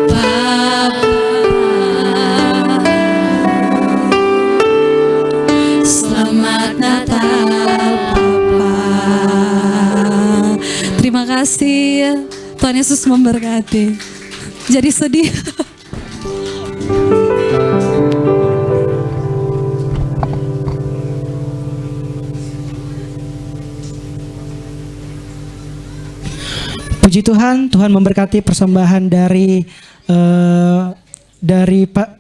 Papa, selamat Natal Papa. Terima kasih, Tuhan Yesus memberkati. Jadi sedih. Puji Tuhan, Tuhan memberkati persembahan dari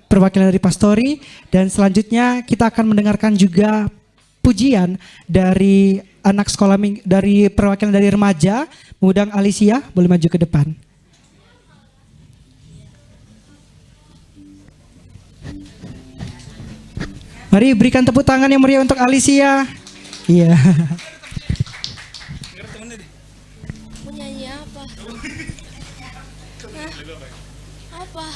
perwakilan dari pastori, dan selanjutnya kita akan mendengarkan juga pujian dari anak sekolah dari perwakilan dari remaja. Mengundang Alicia, boleh maju ke depan. Mari berikan tepuk tangan yang meriah untuk Alicia. Iya. Mau nyanyi apa? Hah? Apa?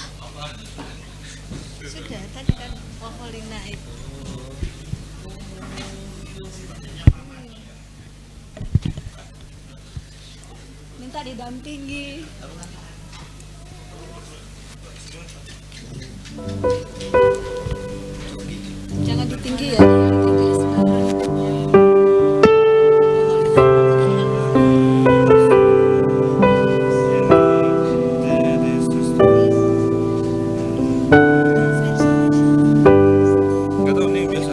Sudah, tadi kan Paulina itu. Minta didampingi. Jangan ditinggi ya, ditinggi sembarang. Nggak tahu nih biasa.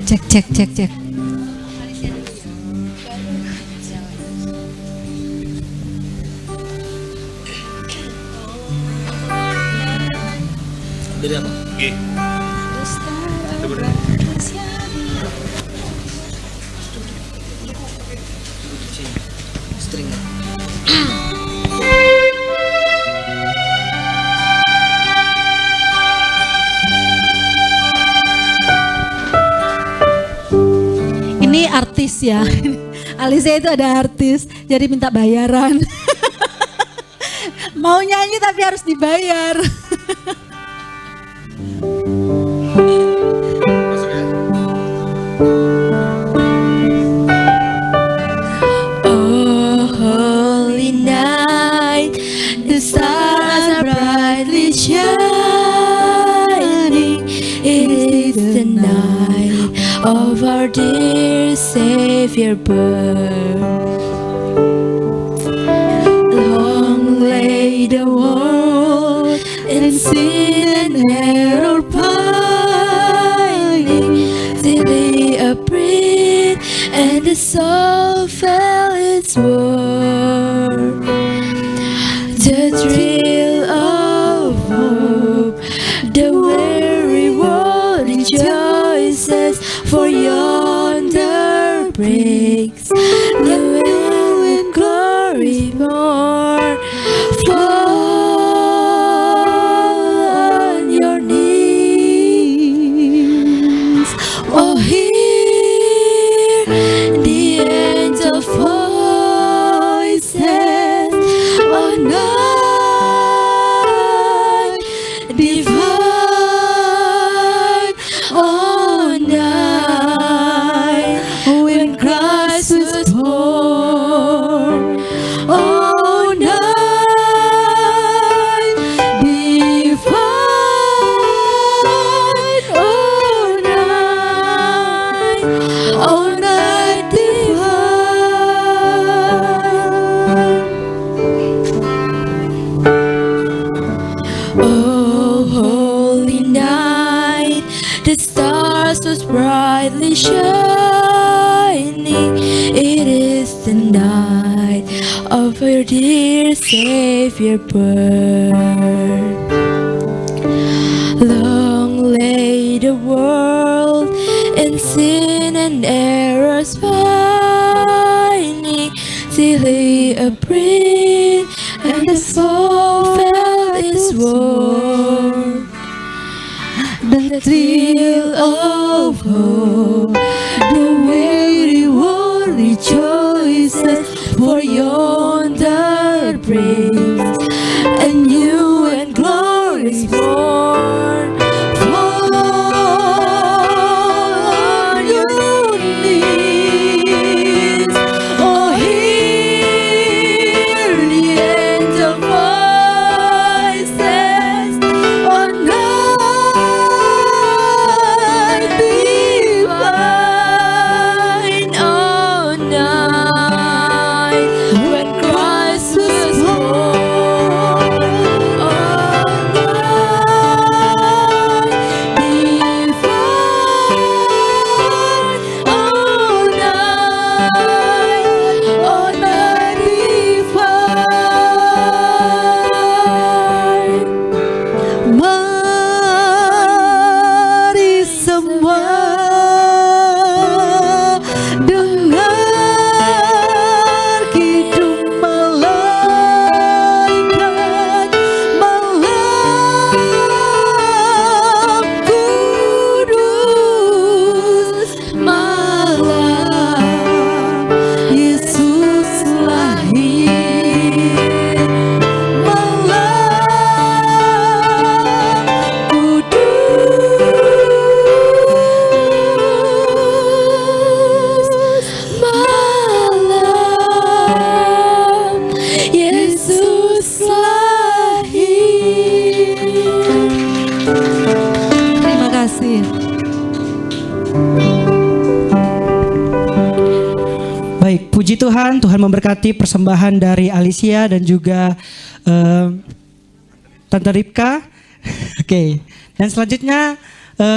Cek, cek, cek, cek. Dari apa? G. String. ya. Alicia itu ada artis, jadi minta bayaran. Mau nyanyi tapi harus dibayar. Oh, holy night, the stars are brightly shining. It is the night of our dear Savior birth. Long lay the world in sin and error pining, till He appeared and the soul felt its worth. The thrill of hope, the weary world rejoices, for yonder breaks the veil in glory more. Fall on your knees, oh hear the angel voices, oh night divine, oh night when Christ was born, oh night divine, oh night divine. Oh, holy night, the stars was brightly shining. It is the night of our dear Savior birth. Long lay the world in sin and errors pining, till He appeared and the soul felt its worth. The thrill of hope, the weary world rejoices, for yonder breaks a new and glorious morn. Fall on your knees, oh hear the angel voices, oh night divine, oh night when Christ was born, oh night divine, oh night divine. Mari semua dengar kidung malaikat, malam kudus, malam Yesus lahir, malam kudus, malam Yesus lahir. Terima kasih. Baik, puji Tuhan, Tuhan memberkati persembahan dari Alicia dan juga Tante Ripka. Oke, dan selanjutnya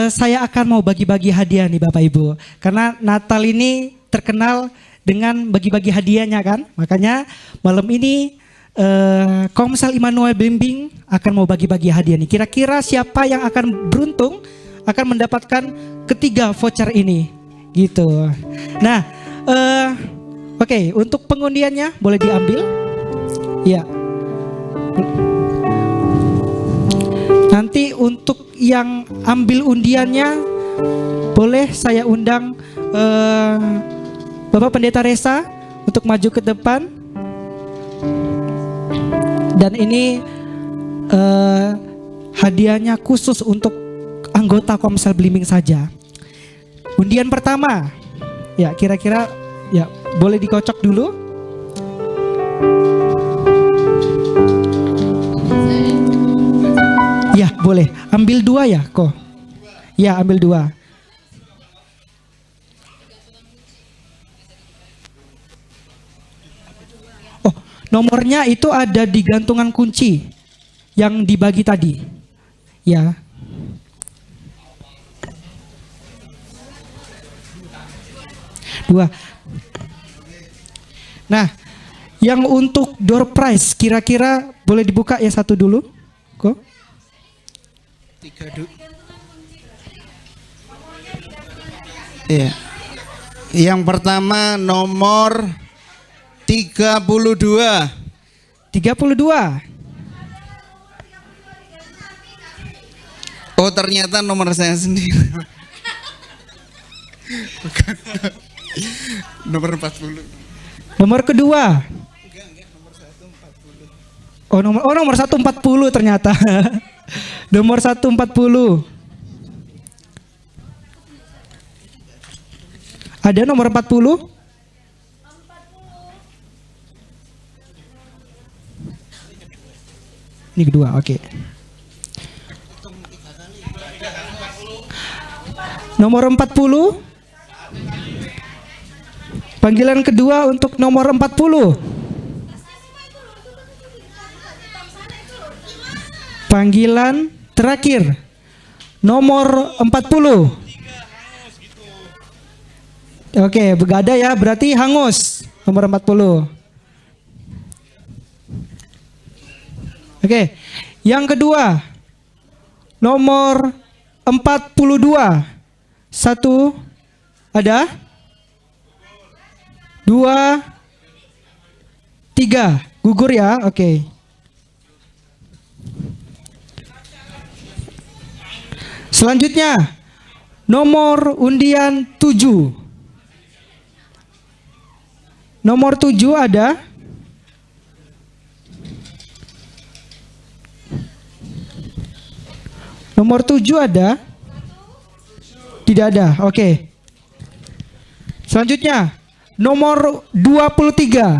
saya akan mau bagi-bagi hadiah nih Bapak Ibu. Karena Natal ini terkenal dengan bagi-bagi hadiahnya kan. Makanya malam ini Komsel Immanuel Bimbing akan mau bagi-bagi hadiah nih. Kira-kira siapa yang akan beruntung akan mendapatkan ketiga voucher ini gitu. Nah, oke, untuk pengundiannya boleh diambil. Ya. Nanti untuk yang ambil undiannya boleh saya undang Bapak Pendeta Resa untuk maju ke depan. Dan ini hadiahnya khusus untuk anggota Komsel Blimbing saja. Undian pertama, ya kira-kira ya boleh dikocok dulu. Ya boleh, ambil 2 ya kok. Ya ambil 2. Oh, nomornya itu ada di gantungan kunci yang dibagi tadi. Ya. Dua. Nah, yang untuk door prize kira-kira boleh dibuka ya satu dulu, kok? 3 Iya. Yang pertama nomor 32. 32. Oh, ternyata nomor saya sendiri. Bukan. Nomor 40. Nomor kedua. Oh nomor 140 ternyata. Nomor 140. Ada nomor 40? Ini kedua, oke. Nomor 40. Panggilan kedua untuk nomor 40. Panggilan terakhir nomor 40. Oke, begadai ya, berarti hangus nomor 40. Oke, yang kedua nomor 42. 1 ada? 2 3 gugur ya, oke. Selanjutnya nomor undian 7. Nomor 7 ada? Nomor 7 ada? Tidak ada, oke. Selanjutnya nomor 23.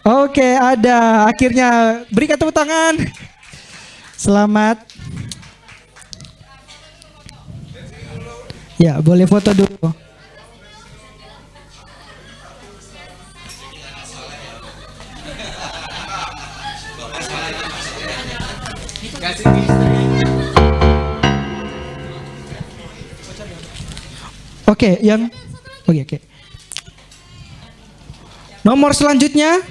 Oke, ada. Akhirnya berikan tepuk tangan. Selamat. Ya, boleh foto dulu. Oke, yang oke. Nomor selanjutnya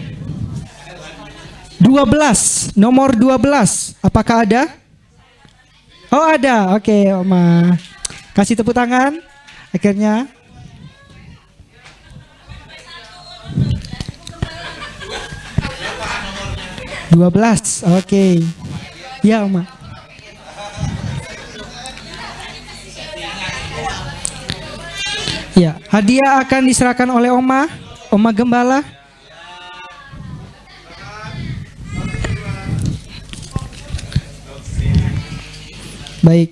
12. Nomor 12. Apakah ada? Oh, ada. Oke, Oma. Kasih tepuk tangan. Akhirnya. (12). Oke. Ya, Oma. Ya, hadiah akan diserahkan oleh Oma Gembala. Baik.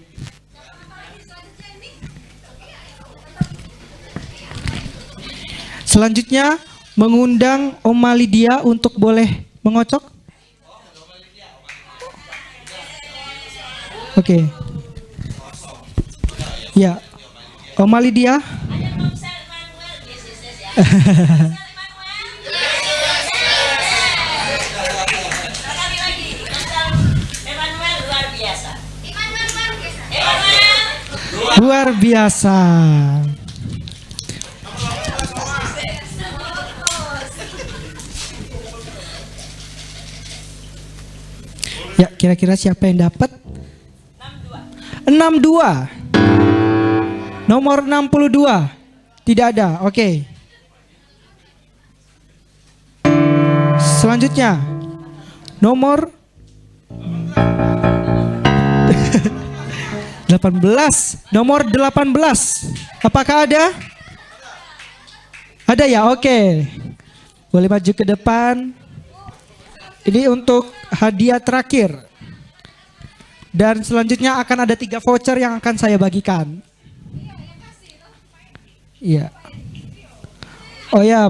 Selanjutnya mengundang Oma Lydia untuk boleh mengocok. Oke. Ya, Oma Lydia. Luar biasa. Ya, kira-kira siapa yang dapat? 62. Nomor 62. Tidak ada. Oke. Selanjutnya nomor 18. Nomor 18. Apakah ada? Ada ya? Oke. Boleh maju ke depan. Ini untuk hadiah terakhir. Dan selanjutnya akan ada 3 voucher yang akan saya bagikan. Iya. Oh ya,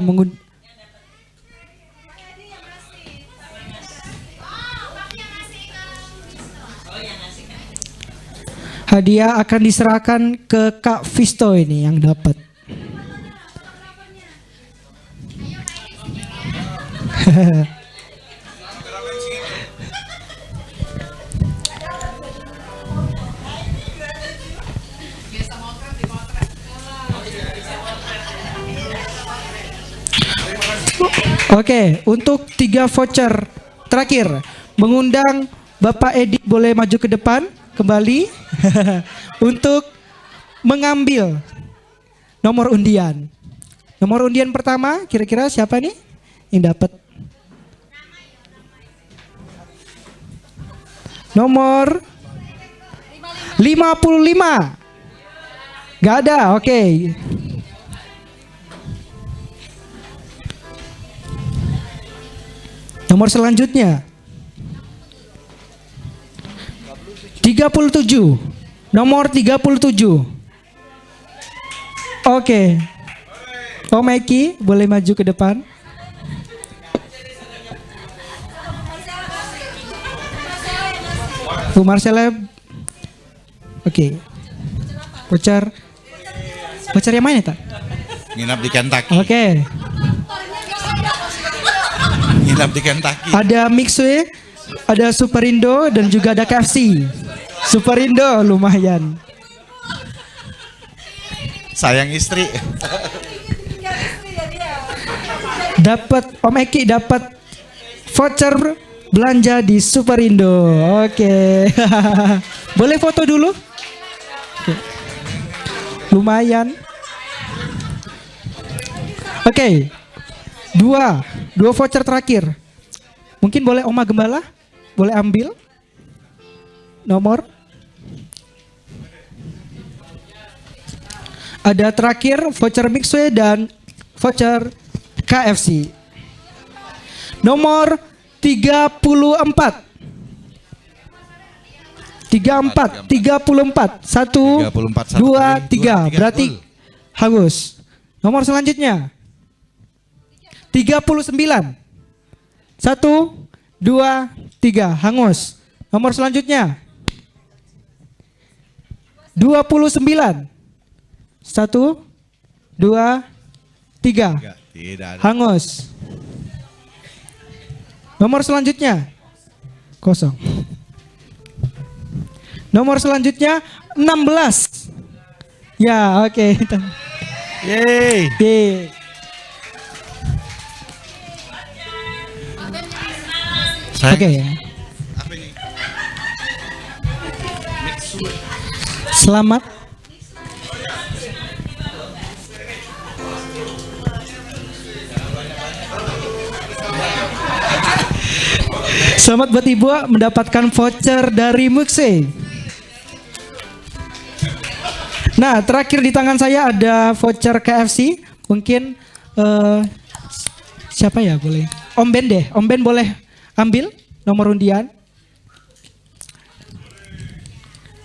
hadiah akan diserahkan ke Kak Visto ini yang dapat. Oke, untuk 3 voucher terakhir, mengundang Bapak Edi boleh maju ke depan kembali untuk mengambil nomor undian. Nomor undian pertama, kira-kira siapa nih yang dapat? Nomor 55. Gak ada, oke. Nomor selanjutnya 37. Nomor 37. Oke. Om Eki boleh maju ke depan. Bu Marcella. Oke. Voucher yang mana tak? Nginap di Kentucky. Oke. Nginap di Kentucky. Ada Mixway, ada Superindo dan juga ada KFC. Superindo lumayan. Sayang istri. Dapat Om Eki dapat voucher belanja di Superindo. Oke. Boleh foto dulu? Oke. Lumayan. Oke. Dua voucher terakhir. Mungkin boleh Oma Gembala boleh ambil nomor. Ada terakhir voucher Mixway dan voucher KFC. Nomor 34. 34. 1, 2, 3. Berarti hangus. Nomor selanjutnya 39. 1, 2, 3. Hangus. Nomor selanjutnya 29. 1, 2, 3. Tidak ada. Hangus. Nomor selanjutnya kosong. Nomor selanjutnya 16. Ya, oke. Yeay. Yeay. Oke ya. Selamat. Selamat buat Ibu mendapatkan voucher dari Mixway. Nah, terakhir di tangan saya ada voucher KFC. Mungkin siapa ya boleh? Om Ben deh. Om Ben boleh ambil nomor undian.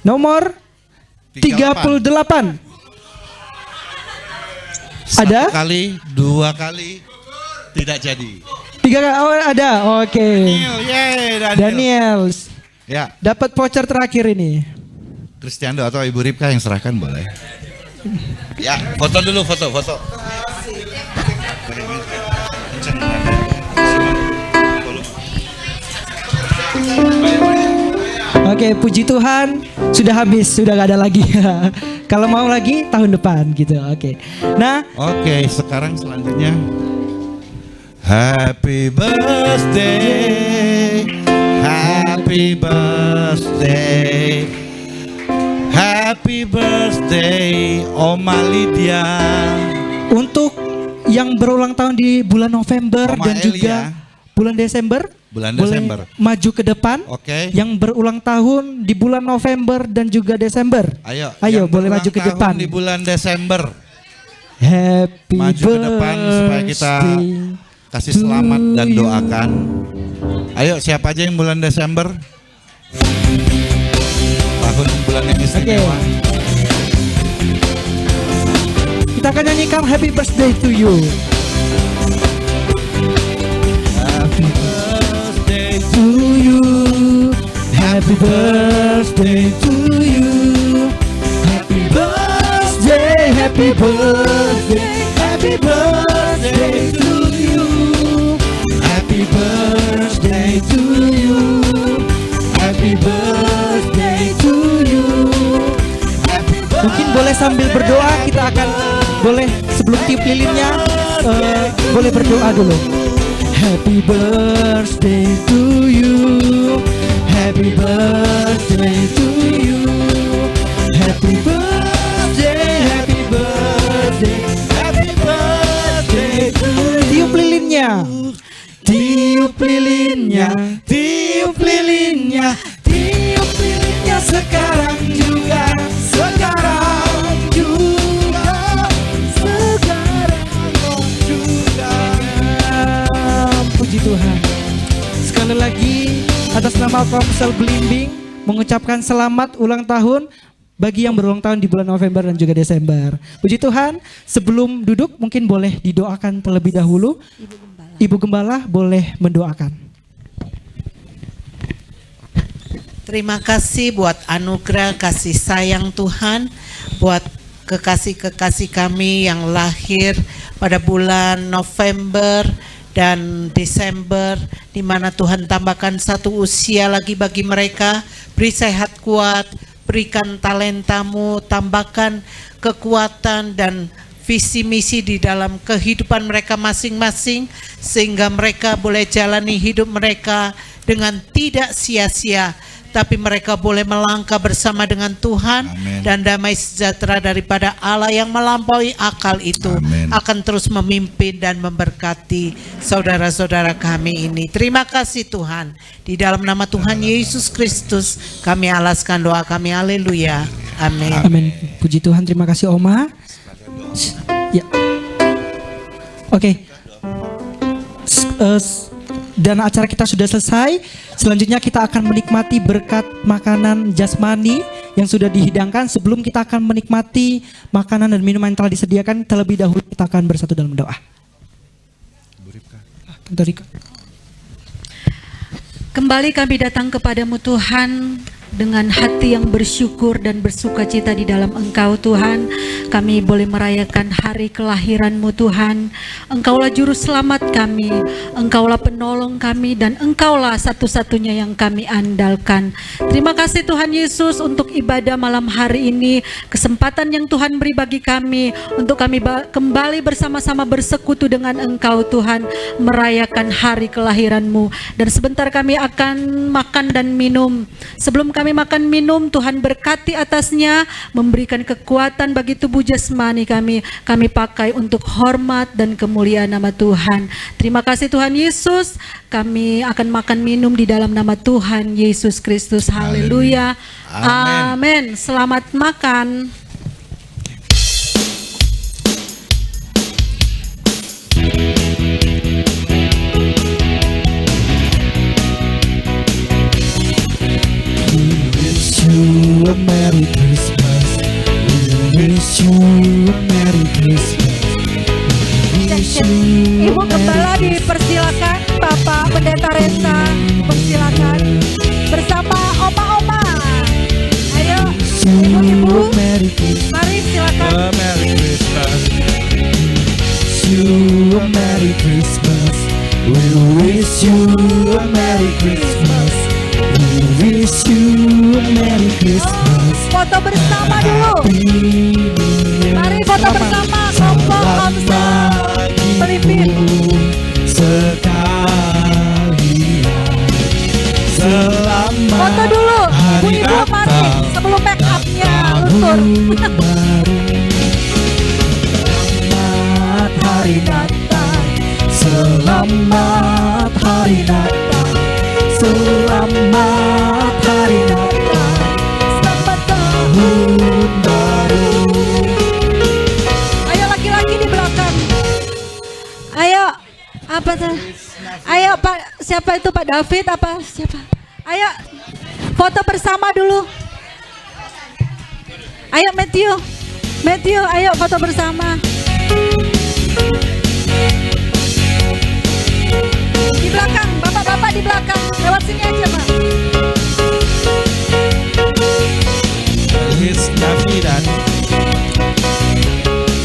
Nomor 38. Ada? 1 kali, 2 kali tidak jadi. 3 kali. Oh, ada. Oke. Daniel. Ya. Dapat voucher terakhir ini. Kristiando atau Ibu Ripka yang serahkan boleh. Ya, foto dulu, foto. Oke, puji Tuhan sudah habis, sudah gak ada lagi. Kalau mau lagi tahun depan gitu. Oke. Nah, oke, sekarang selanjutnya Happy birthday, happy birthday, happy birthday Oma Lydia. Untuk yang berulang tahun di bulan November Oma dan Elia. juga bulan Desember, boleh maju ke depan. Oke. Yang berulang tahun di bulan November dan juga Desember. Ayo, Ayo yang boleh maju berulang ke tahun depan. di bulan Desember. Happy Maju ke depan supaya kita kasih selamat dan doakan. Ayo, siapa aja yang bulan Desember? Tahun bulan yang istimewa. Kita akan nyanyikan Happy Birthday to you. Happy birthday to you. Happy birthday to you. Happy birthday, happy birthday, happy birthday to you. Happy birthday to you. Happy birthday to you. Mungkin boleh sambil berdoa, kita akan boleh sebelum tiup lilinnya boleh berdoa dulu. Happy birthday to you. Happy birthday to you. Happy birthday, happy birthday, happy birthday to you. Tiup lilinnya. Tiup lilinnya, tiup lilinnya, tiup lilinnya sekarang juga, sekarang juga, sekarang juga. Puji Tuhan. Sekali lagi atas nama Komsel Belimbing mengucapkan selamat ulang tahun bagi yang berulang tahun di bulan November dan juga Desember. Puji Tuhan. Sebelum duduk mungkin boleh didoakan terlebih dahulu. Ibu Gembala boleh mendoakan. Terima kasih buat anugerah kasih sayang Tuhan, buat kekasih-kekasih kami yang lahir pada bulan November dan Desember, di mana Tuhan tambahkan satu usia lagi bagi mereka. Beri sehat kuat, berikan talentamu, tambahkan kekuatan dan visi misi di dalam kehidupan mereka masing-masing, sehingga mereka boleh jalani hidup mereka dengan tidak sia-sia, tapi mereka boleh melangkah bersama dengan Tuhan. Amen. Dan damai sejahtera daripada Allah yang melampaui akal itu Amen. Akan terus memimpin dan memberkati saudara-saudara kami ini. Terima kasih Tuhan, di dalam nama Tuhan Yesus Kristus kami alaskan doa kami. Haleluya. Amin. Amin. Puji Tuhan. Terima kasih Oma. Ya. Oke. Dan acara kita sudah selesai. Selanjutnya kita akan menikmati berkat makanan jasmani yang sudah dihidangkan. Sebelum kita akan menikmati makanan dan minuman yang telah disediakan, terlebih dahulu kita akan bersatu dalam doa. Tante Rika. Kembali kami datang kepadamu Tuhan dengan hati yang bersyukur dan bersukacita di dalam Engkau Tuhan. Kami boleh merayakan hari kelahiran-Mu Tuhan. Engkaulah juru selamat kami, Engkaulah penolong kami, dan Engkaulah satu-satunya yang kami andalkan. Terima kasih Tuhan Yesus untuk ibadah malam hari ini, kesempatan yang Tuhan beri bagi kami untuk kami kembali bersama-sama bersekutu dengan Engkau Tuhan, merayakan hari kelahiran-Mu. Dan sebentar kami akan makan dan minum. Sebelum kami makan minum, Tuhan berkati atasnya, memberikan kekuatan bagi tubuh jasmani kami pakai untuk hormat dan kemuliaan nama Tuhan. Terima kasih Tuhan Yesus. Kami akan makan minum di dalam nama Tuhan Yesus Kristus. Haleluya. Amin. Selamat makan. A Merry Christmas. We wish you a Merry Christmas. Ibu Gembala dipersilakan, Bapak Pendeta Reza persilakan bersama oma-oma. Ayo, ibu-ibu, mari silakan. Merry Christmas. You a Merry Christmas. We wish you a Merry Christmas. We wish you a Merry Christmas. Foto bersama dulu. Mari foto bersama kelompok Komsel Belimbing. Selamat foto dulu. Ibu-ibu mari sebelum make upnya luntur. Selamat hari Natal. Selamat hari Natal. Selamat hari Natal. Selamat tahun baru. Ayo laki-laki Bapak David apa siapa? Ayo foto bersama dulu. Ayo Matthew, ayo foto bersama. Di belakang, bapak-bapak di belakang, lewat sini aja Pak. Feliz Navidad,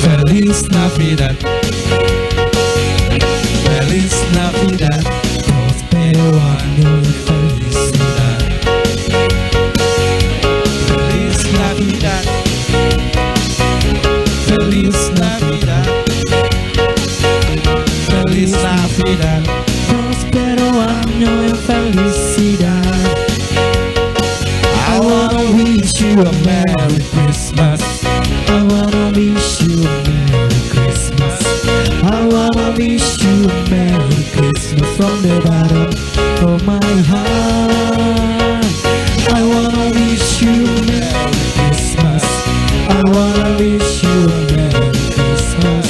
Feliz Navidad, Feliz Navidad, prospero año y felicidad. Feliz Navidad, Feliz Navidad, Feliz Navidad, prospero año y felicidad. I wanna wish you a Merry Christmas. I wanna wish you a Merry Christmas. I wanna wish you a Merry Christmas from the bottom of my heart. I wanna wish you a Merry Christmas. I wanna wish you a Merry Christmas.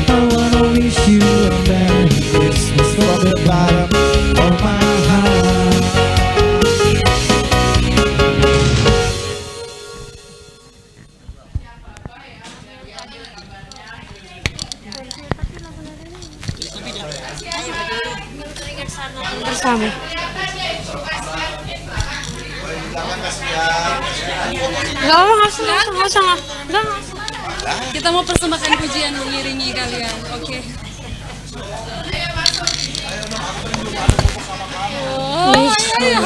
I wanna wish you a Merry Christmas from the bottom of my heart. Bersama. Nggak usah. Kita mau persembahkan pujian mengiringi kalian. Oke. Oh, ayo.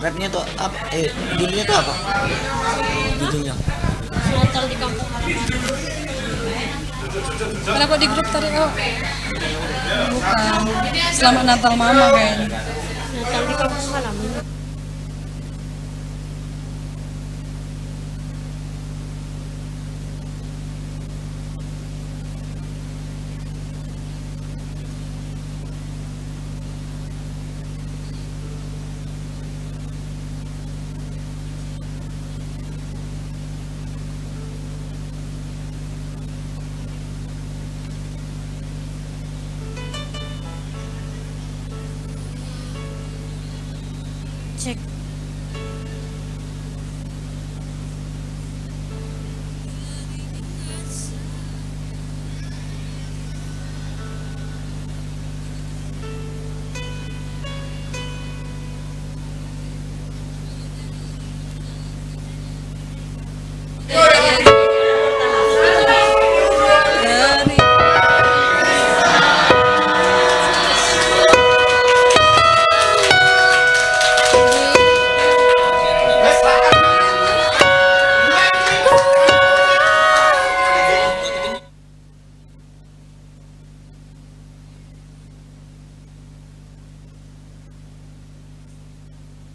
Rapnya tuh apa? Judulnya tuh apa? Judulnya Natal di kampung halaman. Kenapa di grup tadi? Oh. Bukan. Selamat Natal Mama kayaknya. Natal di kampung halaman.